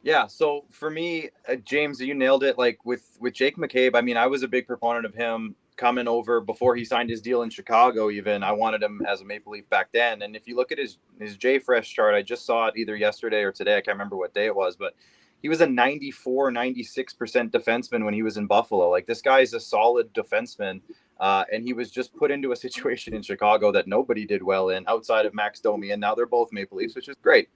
Yeah, so for me, James, you nailed it. Like with Jake McCabe, I mean, I was a big proponent of him coming over before he signed his deal in Chicago. Even I wanted him as a Maple Leaf back then. And if you look at his JFresh chart, I just saw it either yesterday or today. I can't remember what day it was, but he was a 94, 96% defenseman when he was in Buffalo. Like, this guy is a solid defenseman. And he was just put into a situation in Chicago that nobody did well in outside of Max Domi. And now they're both Maple Leafs, which is great.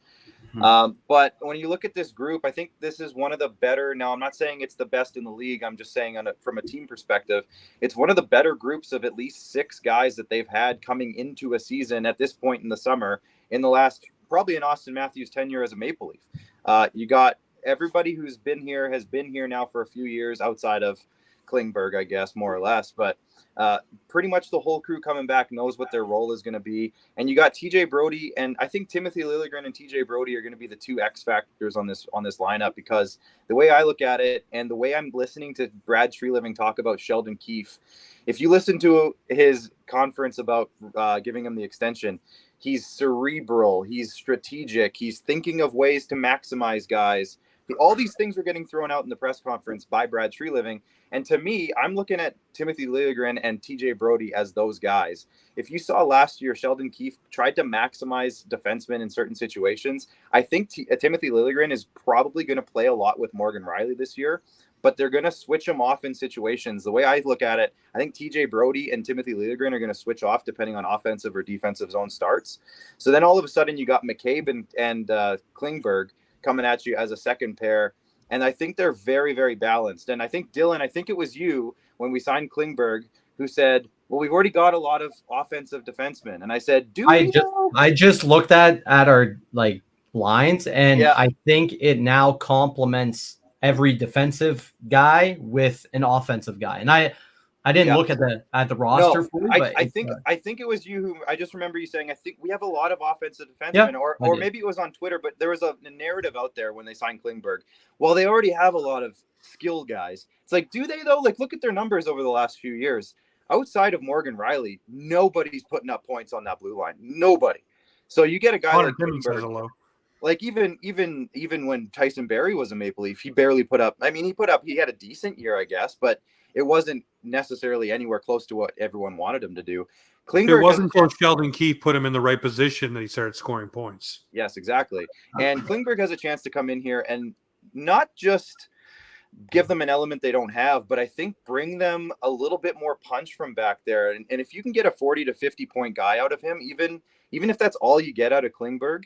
But when you look at this group, I think this is one of the better. Now, I'm not saying it's the best in the league. I'm just saying from a team perspective, it's one of the better groups of at least 6 guys that they've had coming into a season at this point in the summer in the last, probably in Austin Matthews' tenure as a Maple Leaf. You got everybody who's been here has been here now for a few years outside of Klingberg, I guess, more or less. But pretty much the whole crew coming back knows what their role is going to be. And you got TJ Brody, and I think Timothy Liljegren and TJ Brody are going to be the 2 X factors on this lineup, because the way I look at it and the way I'm listening to Brad Treliving talk about Sheldon Keefe, if you listen to his conference about giving him the extension, he's cerebral, he's strategic, he's thinking of ways to maximize guys. All these things were getting thrown out in the press conference by Brad Treliving. And to me, I'm looking at Timothy Liljegren and TJ Brody as those guys. If you saw last year, Sheldon Keefe tried to maximize defensemen in certain situations. I think Timothy Liljegren is probably going to play a lot with Morgan Rielly this year, but they're going to switch him off in situations. The way I look at it, I think TJ Brody and Timothy Liljegren are going to switch off depending on offensive or defensive zone starts. So then all of a sudden you got McCabe and Klingberg coming at you as a second pair. And I think they're very, very balanced. And I think, Dylan, I think it was you when we signed Klingberg who said, well, we've already got a lot of offensive defensemen. And I said, I just looked at our lines, and I think it now complements every defensive guy with an offensive guy. And I didn't look at the roster. No, fully, but I think it was you who, I just remember you saying, I think we have a lot of offensive defensemen, or maybe it was on Twitter, but there was a narrative out there when they signed Klingberg. Well, they already have a lot of skill guys. It's like, do they though? Like, look at their numbers over the last few years. Outside of Morgan Rielly, nobody's putting up points on that blue line. Nobody. So you get a guy like Klingberg. Like even when Tyson Barrie was a Maple Leaf, he barely put up. I mean, he had a decent year, I guess, but it wasn't necessarily anywhere close to what everyone wanted him to do. Klingberg, it wasn't until Sheldon Keefe put him in the right position that he started scoring points. Yes, exactly. And Klingberg has a chance to come in here and not just give them an element they don't have, but I think bring them a little bit more punch from back there. And if you can get a 40 to 50 point guy out of him, even if that's all you get out of Klingberg,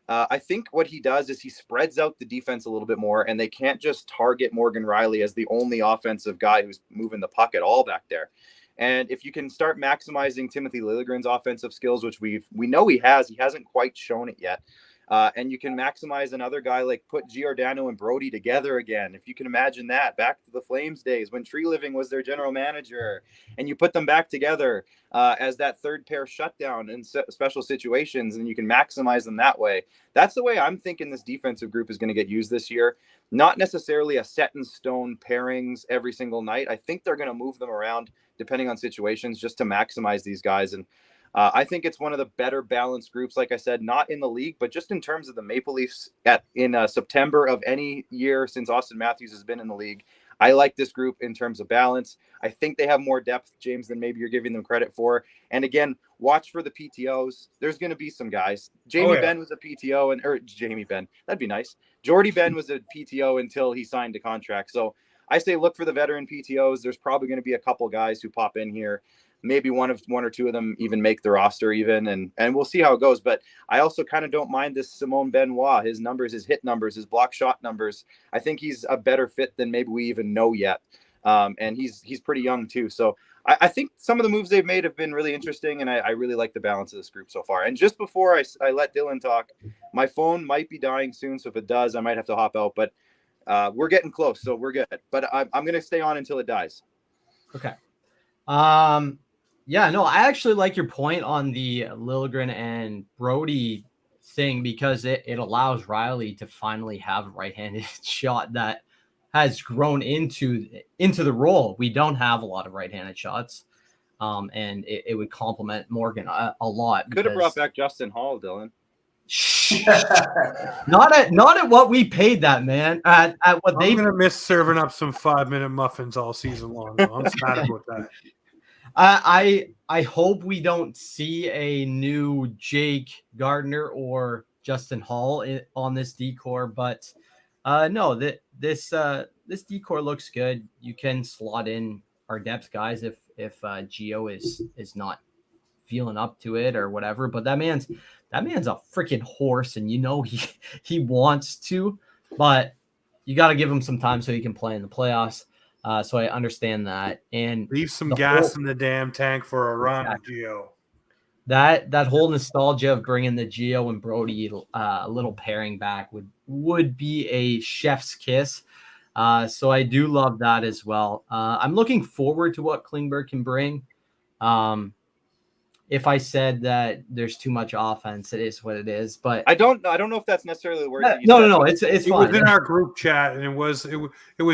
I think what he does is he spreads out the defense a little bit more, and they can't just target Morgan Rielly as the only offensive guy who's moving the puck at all back there. And if you can start maximizing Timothy Liljegren's offensive skills, which we know he hasn't quite shown it yet. And you can maximize another guy, like put Giordano and Brody together again. If you can imagine that, back to the Flames days when Treliving was their general manager, and you put them back together as that third pair shutdown in special situations, and you can maximize them that way. That's the way I'm thinking this defensive group is going to get used this year. Not necessarily a set in stone pairings every single night. I think they're going to move them around depending on situations just to maximize these guys. And I think it's one of the better balanced groups, like I said, not in the league, but just in terms of the Maple Leafs in September of any year since Austin Matthews has been in the league. I like this group in terms of balance. I think they have more depth, James, than maybe you're giving them credit for. And again, watch for the PTOs. There's going to be some guys. Ben was a PTO, or Jamie Benn. That'd be nice. Jordy Ben was a PTO until he signed a contract. So I say look for the veteran PTOs. There's probably going to be a couple guys who pop in here. Maybe one or two of them even make the roster even, and we'll see how it goes. But I also kind of don't mind this Simone Benoit, his numbers, his hit numbers, his block shot numbers. I think he's a better fit than maybe we even know yet. And he's pretty young too. So I think some of the moves they've made have been really interesting, and I really like the balance of this group so far. And just before I let Dylan talk, my phone might be dying soon, so if it does, I might have to hop out. But we're getting close, so we're good. But I'm going to stay on until it dies. Okay. Yeah, no, I actually like your point on the Liljegren and Brody thing, because it allows Riley to finally have a right-handed shot that has grown into the role. We don't have a lot of right-handed shots, and it would complement Morgan a lot. Could have brought back Justin Hall, Dylan. not at what we paid that man. At what I'm gonna miss serving up some 5-minute muffins all season long. Though. I'm sad about that. I hope we don't see a new Jake Gardner or Justin Hall on this decor, but no, this decor looks good. You can slot in our depth guys if Gio is not feeling up to it or whatever. But that man's a freaking horse, and he wants to, but you got to give him some time so he can play in the playoffs. So I understand that, and leave some gas in the damn tank for a run, Gio. That whole nostalgia of bringing the Gio and Brody little pairing back would be a chef's kiss. So I do love that as well. I'm looking forward to what Klingberg can bring. If I said that there's too much offense, it is what it is. But I don't know if that's necessarily the word. No. It's it fine. was in our group chat, and it was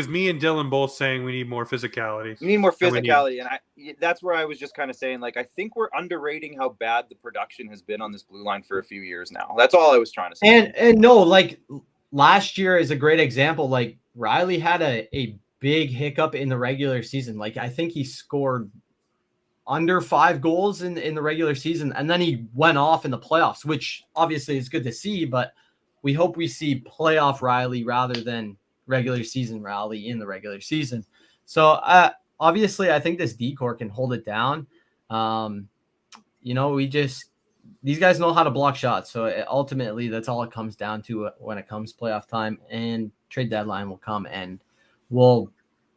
me and Dylan both saying we need more physicality. We need more physicality, and that's where I was just kind of saying, like, I think we're underrating how bad the production has been on this blue line for a few years now. That's all I was trying to say. And no, like last year is a great example. Like Riley had a big hiccup in the regular season. Like I think he scored under 5 goals in the regular season, and then he went off in the playoffs, which obviously is good to see, but we hope we see playoff Riley rather than regular season Riley in the regular season. So obviously I think this decor can hold it down. These guys know how to block shots. So ultimately that's all it comes down to when it comes playoff time, and trade deadline will come, and we'll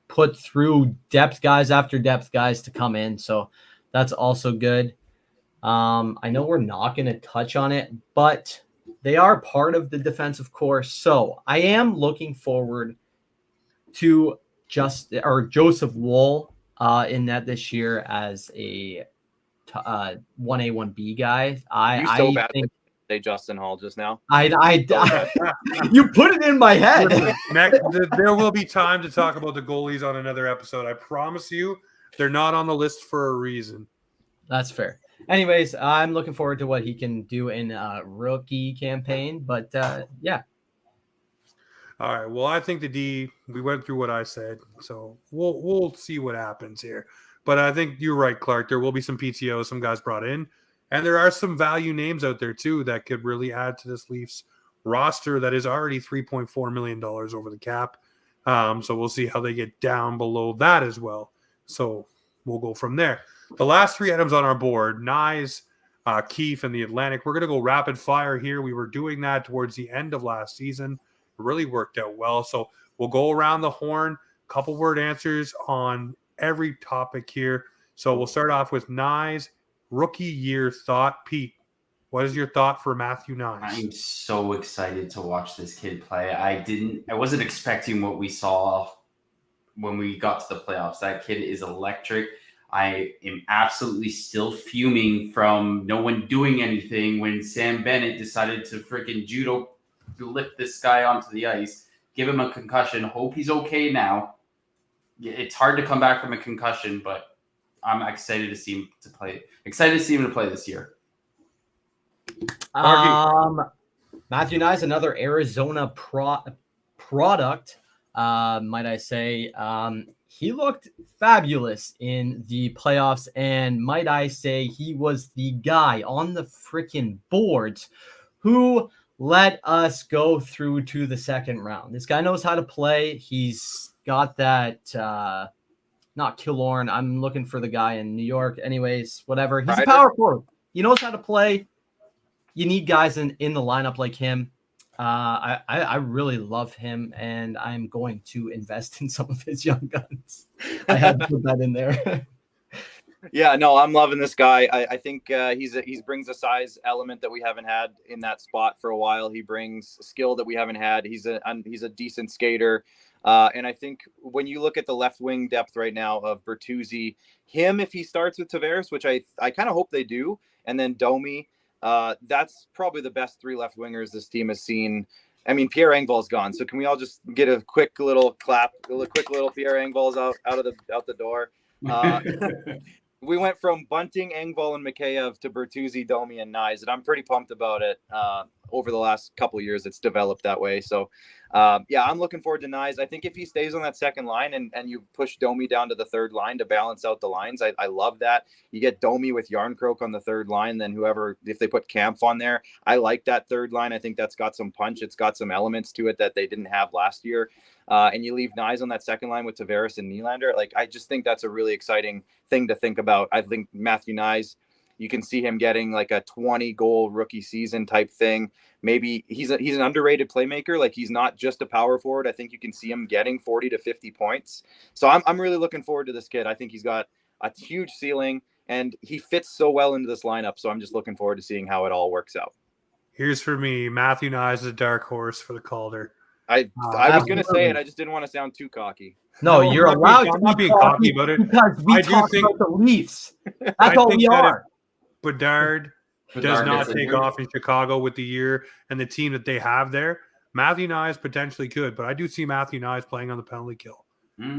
put through depth guys after depth guys to come in. So that's also good. I know we're not going to touch on it, but they are part of the defensive core. So I am looking forward to Joseph Woll in net this year as a 1A, 1B guy. I think say Justin Hall just now. You put it in my head. There will be time to talk about the goalies on another episode. I promise you, they're not on the list for a reason. That's fair. Anyways, I'm looking forward to what he can do in a rookie campaign. But yeah. All right. Well, I think we went through what I said, so we'll see what happens here. But I think you're right, Clark. There will be some PTO, some guys brought in. And there are some value names out there, too, that could really add to this Leafs roster that is already $3.4 million over the cap. So we'll see how they get down below that as well. So we'll go from there. The last 3 items on our board, Nyes, Keefe, and the Atlantic. We're going to go rapid fire here. We were doing that towards the end of last season. It really worked out well. So we'll go around the horn, couple word answers on every topic here. So we'll start off with Nyes. Rookie year thought. Pete, what is your thought for Matthew Nyes? I'm so excited to watch this kid play. I wasn't expecting what we saw when we got to the playoffs. That kid is electric. I am absolutely still fuming from no one doing anything when Sam Bennett decided to freaking judo lift this guy onto the ice, give him a concussion. Hope he's okay now. It's hard to come back from a concussion, but I'm excited to see him to play. Excited to see him to play this year. Matthew Nyes, another Arizona product, might I say. He looked fabulous in the playoffs, and might I say he was the guy on the freaking boards who let us go through to the second round. This guy knows how to play. He's got that, not Killorn. I'm looking for the guy in New York. Anyways, whatever. He's a power forward. He knows how to play. You need guys in the lineup like him. I really love him, and I'm going to invest in some of his young guns. I had to put that in there. Yeah, no, I'm loving this guy. I think he brings a size element that we haven't had in that spot for a while. He brings skill that we haven't had. He's a decent skater. And I think when you look at the left wing depth right now of Bertuzzi, him, if he starts with Tavares, which I kind of hope they do, and then Domi, that's probably the best three left wingers this team has seen. I mean, Pierre Engvall's gone, so can we all just get a quick little clap, a quick little Pierre Engvall's out the door? We went from Bunting, Engvall, and Mikheyev to Bertuzzi, Domi, and Nyes, and I'm pretty pumped about it. Over the last couple of years, it's developed that way. So, yeah, I'm looking forward to Nyes. I think if he stays on that second line and you push Domi down to the third line to balance out the lines, I love that. You get Domi with Yarncroke on the third line, then whoever, if they put Kampf on there, I like that third line. I think that's got some punch. It's got some elements to it that they didn't have last year. And you leave Nyes on that second line with Tavares and Nylander. Like, I just think that's a really exciting thing to think about. I think Matthew Nyes, you can see him getting like a 20-goal rookie season type thing. Maybe he's an underrated playmaker. Like, he's not just a power forward. I think you can see him getting 40 to 50 points. So I'm really looking forward to this kid. I think he's got a huge ceiling, and he fits so well into this lineup. So I'm just looking forward to seeing how it all works out. Here's for me, Matthew Nyes is a dark horse for the Calder. I was going to say it. I just didn't want to sound too cocky. No, you're allowed to I'm not being cocky about it. Because we talk about the Leafs. That's all we are. Bedard does not take off in Chicago with the year and the team that they have there. Matthew Nyes potentially could, but I do see Matthew Nyes playing on the penalty kill.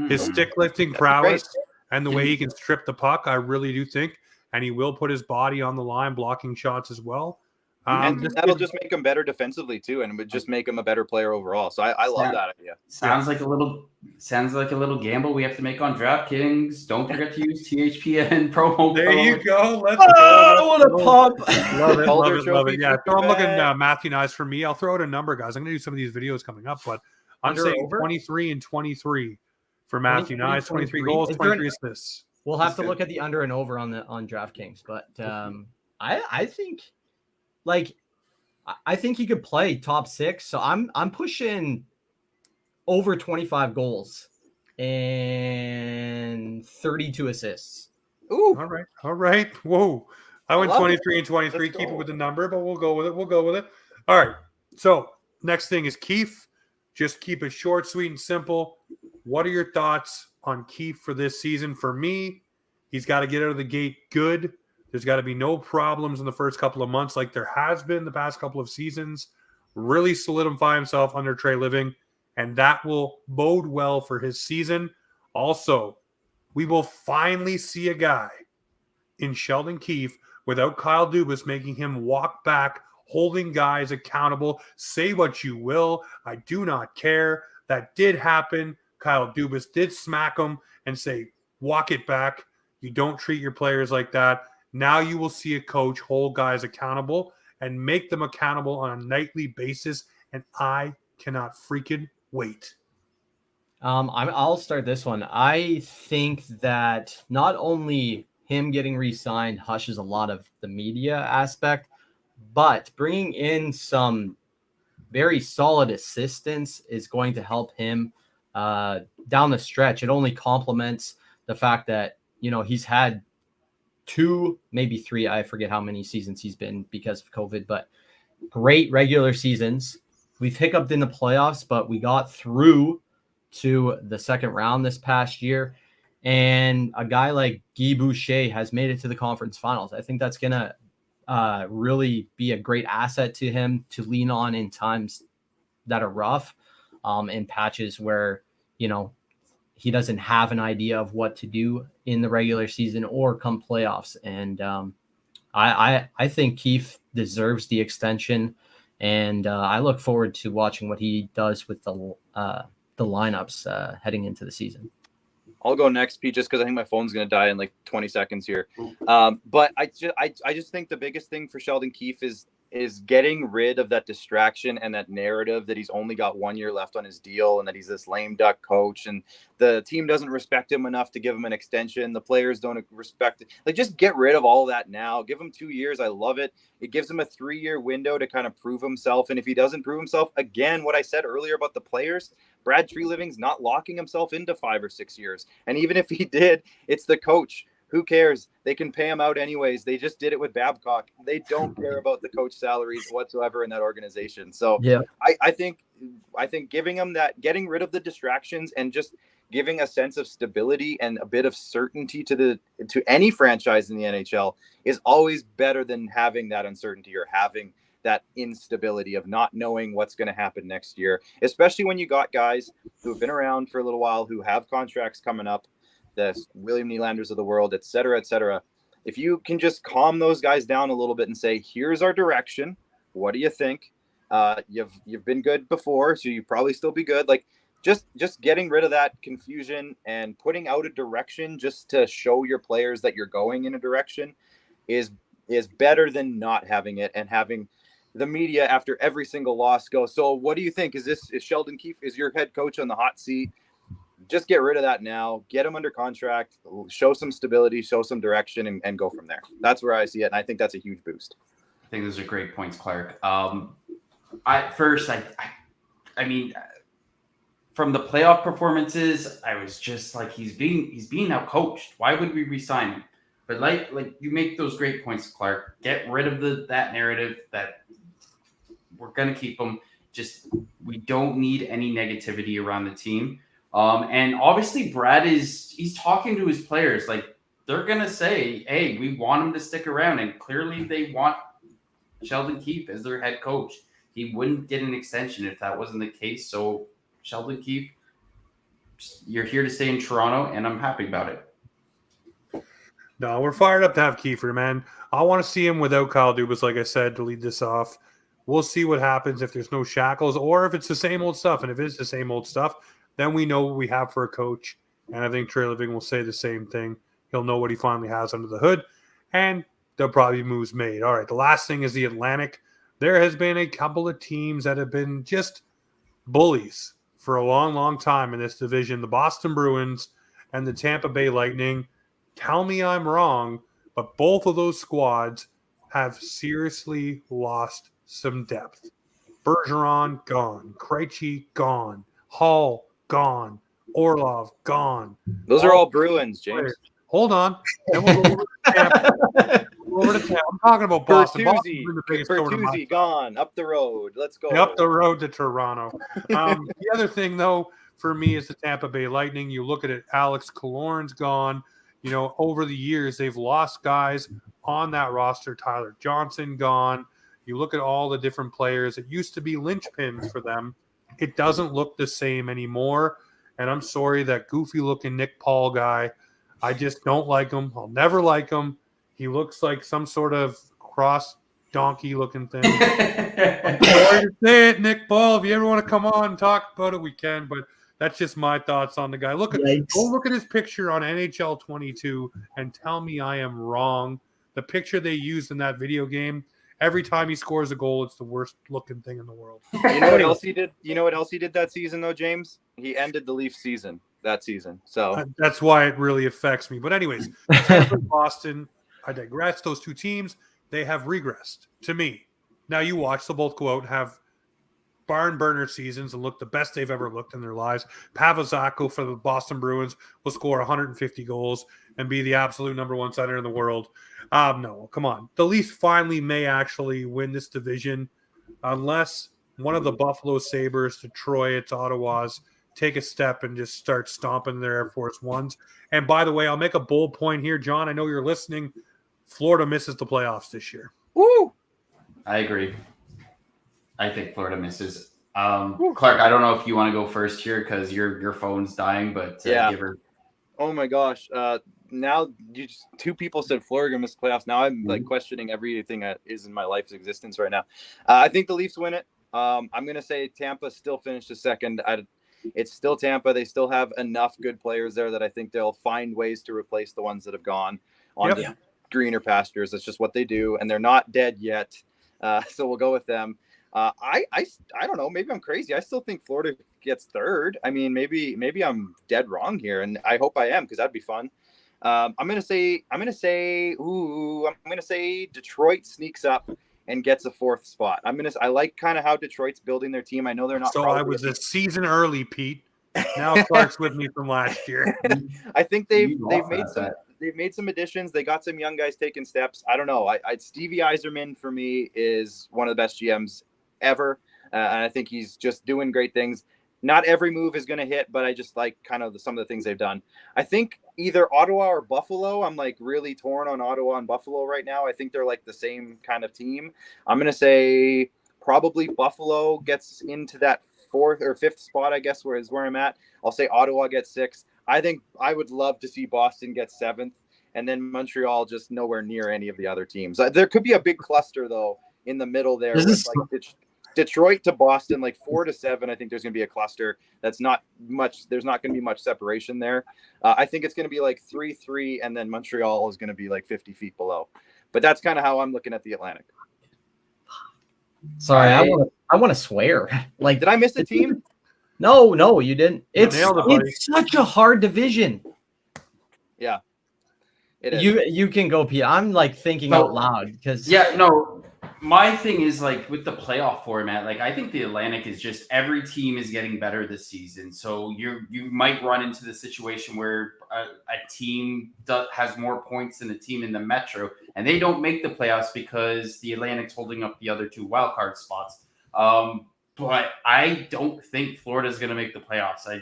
His stick lifting prowess and the way he can strip the puck, I really do think, and he will put his body on the line blocking shots as well. And that'll just make him better defensively too, and it would just make him a better player overall. So I love that idea. Sounds like a little gamble we have to make on DraftKings. Don't forget to use THPN promo code. There you go. Let's go. What a pump! Love it. Yeah, so I'm looking Matthew Nyes for me. I'll throw out a number, guys. I'm going to do some of these videos coming up, but I'm saying 23 and 23 for Matthew Nyes. 23 goals, 23 assists. We'll have to look at the under and over on DraftKings, but I think. Like, I think he could play top six. So I'm pushing over 25 goals and 32 assists. Ooh. All right. Whoa. I went 23 and 23. Keep it with the number, but we'll go with it. All right. So next thing is Keefe. Just keep it short, sweet, and simple. What are your thoughts on Keefe for this season? For me, he's got to get out of the gate good. There's got to be no problems in the first couple of months like there has been the past couple of seasons. Really solidify himself under Trey Living, and that will bode well for his season. Also, we will finally see a guy in Sheldon Keefe without Kyle Dubas making him walk back, holding guys accountable. Say what you will. I do not care. That did happen. Kyle Dubas did smack him and say, walk it back. You don't treat your players like that. Now you will see a coach hold guys accountable and make them accountable on a nightly basis, and I cannot freaking wait. I'll start this one. I think that not only him getting re-signed hushes a lot of the media aspect, but bringing in some very solid assistance is going to help him down the stretch. It only complements the fact that, he's had 2, maybe 3, I forget how many seasons he's been because of COVID, but great regular seasons. We've hiccuped in the playoffs, but we got through to the second round this past year. And a guy like Guy Boucher has made it to the conference finals. I think that's going to really be a great asset to him to lean on in times that are rough, in patches where, he doesn't have an idea of what to do in the regular season or come playoffs. And I think Keefe deserves the extension, and I look forward to watching what he does with the lineups heading into the season. I'll go next, Pete, just because I think my phone's going to die in like 20 seconds here. But I just think the biggest thing for Sheldon Keefe is is getting rid of that distraction and that narrative that he's only got 1 year left on his deal and that he's this lame duck coach and the team doesn't respect him enough to give him an extension. The players don't respect it. Like, just get rid of all of that now. Give him 2 years. I love it. It gives him a 3-year window to kind of prove himself. And if he doesn't prove himself, again, what I said earlier about the players, Brad Treliving's not locking himself into 5 or 6 years. And even if he did, it's the coach. Who cares? They can pay him out anyways. They just did it with Babcock. They don't care about the coach salaries whatsoever in that organization. So Yeah. I think giving him that, getting rid of the distractions and just giving a sense of stability and a bit of certainty to any franchise in the NHL is always better than having that uncertainty or having that instability of not knowing what's going to happen next year, especially when you got guys who have been around for a little while, who have contracts coming up, the William Nylanders of the world, et cetera, et cetera. If you can just calm those guys down a little bit and say, here's our direction. What do you think? You've been good before, so you probably still be good. Like, just getting rid of that confusion and putting out a direction just to show your players that you're going in a direction is better than not having it and having the media after every single loss go, so what do you think? Is Sheldon Keefe, is your head coach on the hot seat? Just get rid of that now. Get him under contract. Show some stability. Show some direction, and go from there. That's where I see it, and I think that's a huge boost. I think those are great points, Clark. I mean, from the playoff performances, I was just like, he's being outcoached. Why would we re-sign him? But like you make those great points, Clark. Get rid of that narrative that we're gonna keep him. Just, we don't need any negativity around the team. And obviously Brad he's talking to his players. Like, they're going to say, hey, we want him to stick around. And clearly they want Sheldon Keefe as their head coach. He wouldn't get an extension if that wasn't the case. So Sheldon Keefe, you're here to stay in Toronto, and I'm happy about it. No, we're fired up to have Kiefer, man. I want to see him without Kyle Dubas, like I said, to lead this off. We'll see what happens if there's no shackles or if it's the same old stuff. And if it is the same old stuff, then we know what we have for a coach. And I think Treliving will say the same thing. He'll know what he finally has under the hood. And there'll probably be moves made. All right, the last thing is the Atlantic. There has been a couple of teams that have been just bullies for a long, long time in this division. The Boston Bruins and the Tampa Bay Lightning. Tell me I'm wrong, but both of those squads have seriously lost some depth. Bergeron, gone. Krejci, gone. Hall, gone. Orlov, gone. Those are all Bruins, James. Hold on. Then we'll go over to Tampa. I'm talking about Boston. Bertuzzi, gone. Up the road. Let's go. Up the road to Toronto. The other thing, though, for me is the Tampa Bay Lightning. You look at it, Alex Killorn's gone. You know, over the years, they've lost guys on that roster. Tyler Johnson gone. You look at all the different players. It used to be linchpins for them. It doesn't look the same anymore. And I'm sorry, that goofy-looking Nick Paul guy, I just don't like him. I'll never like him. He looks like some sort of cross donkey-looking thing. I'm sorry to say it, Nick Paul. If you ever want to come on and talk about it, we can. But that's just my thoughts on the guy. Go look at his picture on NHL 22 and tell me I am wrong. The picture they used in that video game, every time he scores a goal, it's the worst looking thing in the world. You know what else he did? You know what else he did that season, though, James? He ended the Leafs season that season. So that's why it really affects me. But anyways, Boston, I digress. Those two teams, they have regressed to me. Now you watch, they'll both go out and have barn burner seasons and look the best they've ever looked in their lives. Pavel Zacha for the Boston Bruins will score 150 goals and be the absolute number one center in the world. No, come on. The Leafs finally may actually win this division unless one of the Buffalo Sabres, Detroit, Ottawas take a step and just start stomping their Air Force Ones. And by the way, I'll make a bold point here, John. I know you're listening. Florida misses the playoffs this year. Woo! I agree. I think Florida misses. Clark, I don't know if you want to go first here because your phone's dying, but yeah. Give her. Oh my gosh! Now two people said Florida gonna miss the playoffs. Now I'm like questioning everything that is in my life's existence right now. I think the Leafs win it. I'm gonna say Tampa still finished second. It's still Tampa. They still have enough good players there that I think they'll find ways to replace the ones that have gone on to greener pastures. That's just what they do, and they're not dead yet. So we'll go with them. I don't know. Maybe I'm crazy. I still think Florida gets third. I mean, maybe I'm dead wrong here, and I hope I am because that'd be fun. I'm gonna say Detroit sneaks up and gets a fourth spot. I like kind of how Detroit's building their team. I know they're not. So I was a season early, Pete. Now Clark's with me from last year. I think they've made some additions. They got some young guys taking steps. I don't know. Stevie Yzerman for me is one of the best GMs ever, and I think he's just doing great things. Not every move is going to hit, but I just like kind of some of the things they've done. I think either Ottawa or Buffalo. I'm like really torn on Ottawa and Buffalo right now. I think they're like the same kind of team. I'm going to say probably Buffalo gets into that fourth or fifth spot, I guess, where I'm at. I'll say Ottawa gets sixth. I think I would love to see Boston get seventh, and then Montreal just nowhere near any of the other teams. There could be a big cluster, though, in the middle there with like Detroit to Boston, like 4 to 7. I think there's going to be a cluster. That's not much. There's not going to be much separation there. I think it's going to be like 3-3, and then Montreal is going to be like 50 feet below. But that's kind of how I'm looking at the Atlantic. Sorry, I want to swear. Like, did I miss a team? No, you didn't. It's buddy. such a hard division. Yeah, it is. You can go, Pete. I'm like thinking out loud because my thing is like with the playoff format, like I think the Atlantic is just every team is getting better this season. So you might run into the situation where a team has more points than a team in the Metro, and they don't make the playoffs because the Atlantic's holding up the other two wildcard spots. But I don't think Florida's going to make the playoffs. I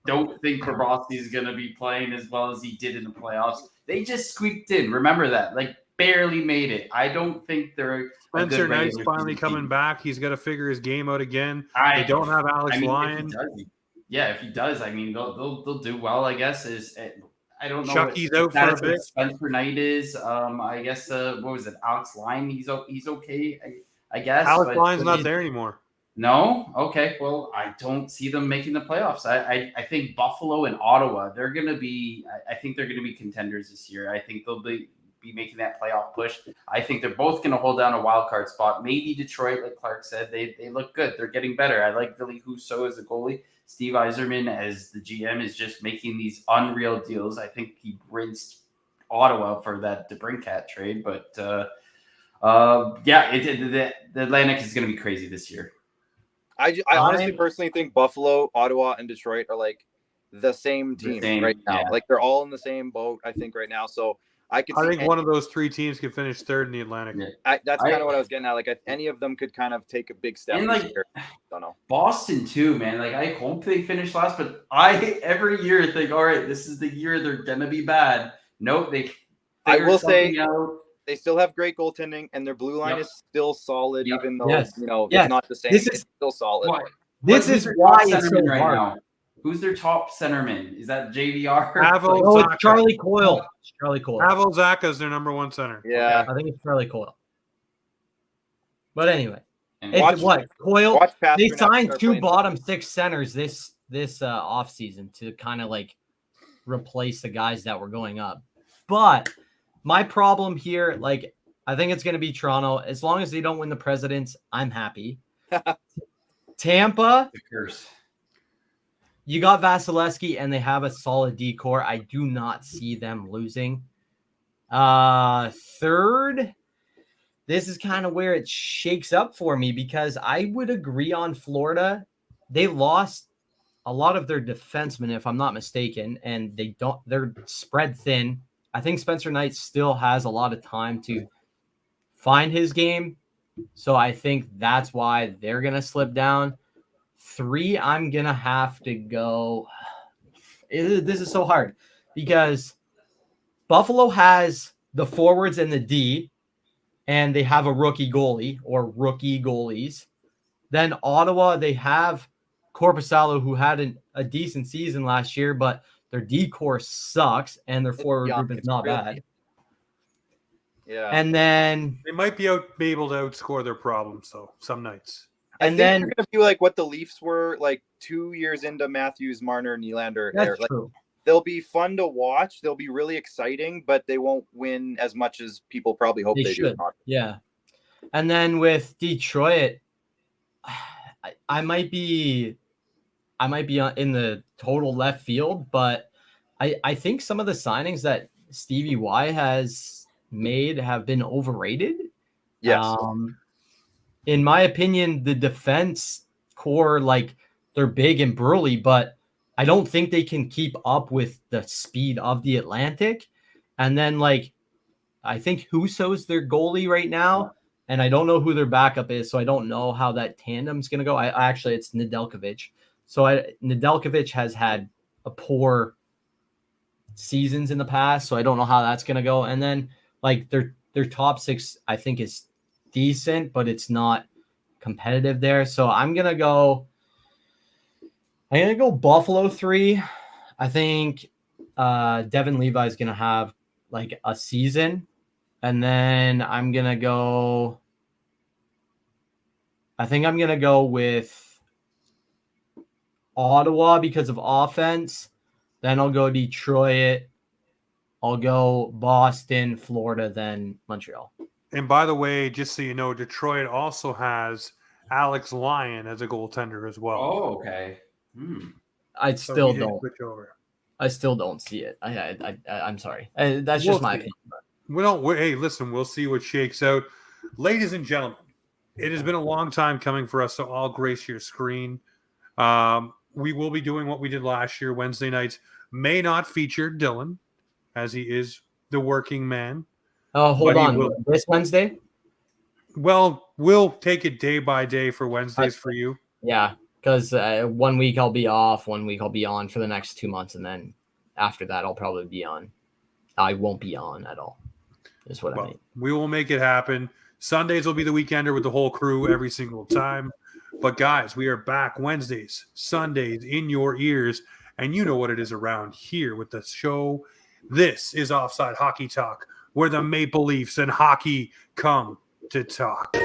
don't think Bobrovsky is going to be playing as well as he did in the playoffs. They just squeaked in. Remember that. Like, barely made it. I don't think they're Spencer Knight's finally coming back. He's got to figure his game out again. They don't have Alex Lyon. If he does, I mean, they'll do well, I guess. I don't know. Chucky's out for a bit. Spencer Knight is. I guess what was it? Alex Lyon. He's okay. I guess. Alex Lyon's not there anymore. No? Okay. Well, I don't see them making the playoffs. I think Buffalo and Ottawa, I think they're going to be contenders this year. I think they'll be making that playoff push. I think they're both going to hold down a wild card spot. Maybe Detroit, like Clark said, they look good. They're getting better. I like Ville Husso as a goalie. Steve Yzerman as the GM is just making these unreal deals. I think he rinsed Ottawa for that DeBrincat trade. But, the Atlantic is going to be crazy this year. I honestly personally think Buffalo, Ottawa, and Detroit are like the same team right now. Yeah. Like they're all in the same boat, I think, right now. So I think one of those three teams could finish third in the Atlantic. Yeah. That's kind of what I was getting at. Like any of them could kind of take a big step. And like, I don't know. Boston too, man. Like I hope they finish last, but I every year think, all right, this is the year they're gonna be bad. Nope, I will say they still have great goaltending, and their blue line is still solid, even though it's not the same. It's still solid. This is why it's so hard. Now? Who's their top centerman? Is that JVR? It's Charlie Coyle. Pavel Zacha is their number one center. Yeah. I think it's Charlie Coyle. But anyway, Coyle? They signed 2 bottom 6 centers this offseason to kind of like replace the guys that were going up. But my problem here, like, I think it's going to be Toronto. As long as they don't win the Presidents, I'm happy. Tampa. You got Vasilevsky, and they have a solid decor. I do not see them losing. Third, this is kind of where it shakes up for me because I would agree on Florida. They lost a lot of their defensemen, if I'm not mistaken, and they're spread thin. I think Spencer Knight still has a lot of time to find his game. So I think that's why they're going to slip down. 3, I'm going to have to go. This is so hard because Buffalo has the forwards and the D, and they have a rookie goalie or rookie goalies. Then Ottawa, they have Korpisalo, who had a decent season last year, but their D-core sucks, and their forward group is not bad. Yeah. And then they might be able to outscore their problems, though, some nights. And then they're going to be like what the Leafs were like 2 years into Matthews, Marner, Nylander. That's true. They'll be fun to watch. They'll be really exciting, but they won't win as much as people probably hope they do. Yeah. And then with Detroit, I might be in the total left field, but I think some of the signings that Stevie Y has made have been overrated. Yes. In my opinion, the defense core, like, they're big and burly, but I don't think they can keep up with the speed of the Atlantic. And then, like, I think Husso's their goalie right now, and I don't know who their backup is, so I don't know how that tandem's going to go. I actually, it's Nedeljkovic. So Nedeljkovic has had a poor seasons in the past, so I don't know how that's going to go. And then, like, their top six, I think, is decent, but it's not competitive there. So I'm gonna go Buffalo 3. I think Devin Levi is gonna have like a season, and then I think I'm gonna go with Ottawa because of offense. Then I'll go Detroit. I'll go Boston, Florida, then Montreal. And by the way, just so you know, Detroit also has Alex Lyon as a goaltender as well. Oh, okay. I So still he did don't. switch over. I still don't see it. I'm sorry. That's just my opinion. Hey, listen, we'll see what shakes out. Ladies and gentlemen, it has been a long time coming for us, so I'll grace your screen. We will be doing what we did last year. Wednesday nights may not feature Dylan, as he is the working man. Oh, hold on. This Wednesday? Well, we'll take it day by day for Wednesdays for you. Yeah, because 1 week I'll be off, 1 week I'll be on for the next 2 months, and then after that I'll probably be on. I won't be on at all. Is what I mean. We will make it happen. Sundays will be the weekender with the whole crew every single time. But guys, we are back Wednesdays, Sundays in your ears, and you know what it is around here with the show. This is Offside Hockey Talk, where the Maple Leafs and hockey come to talk.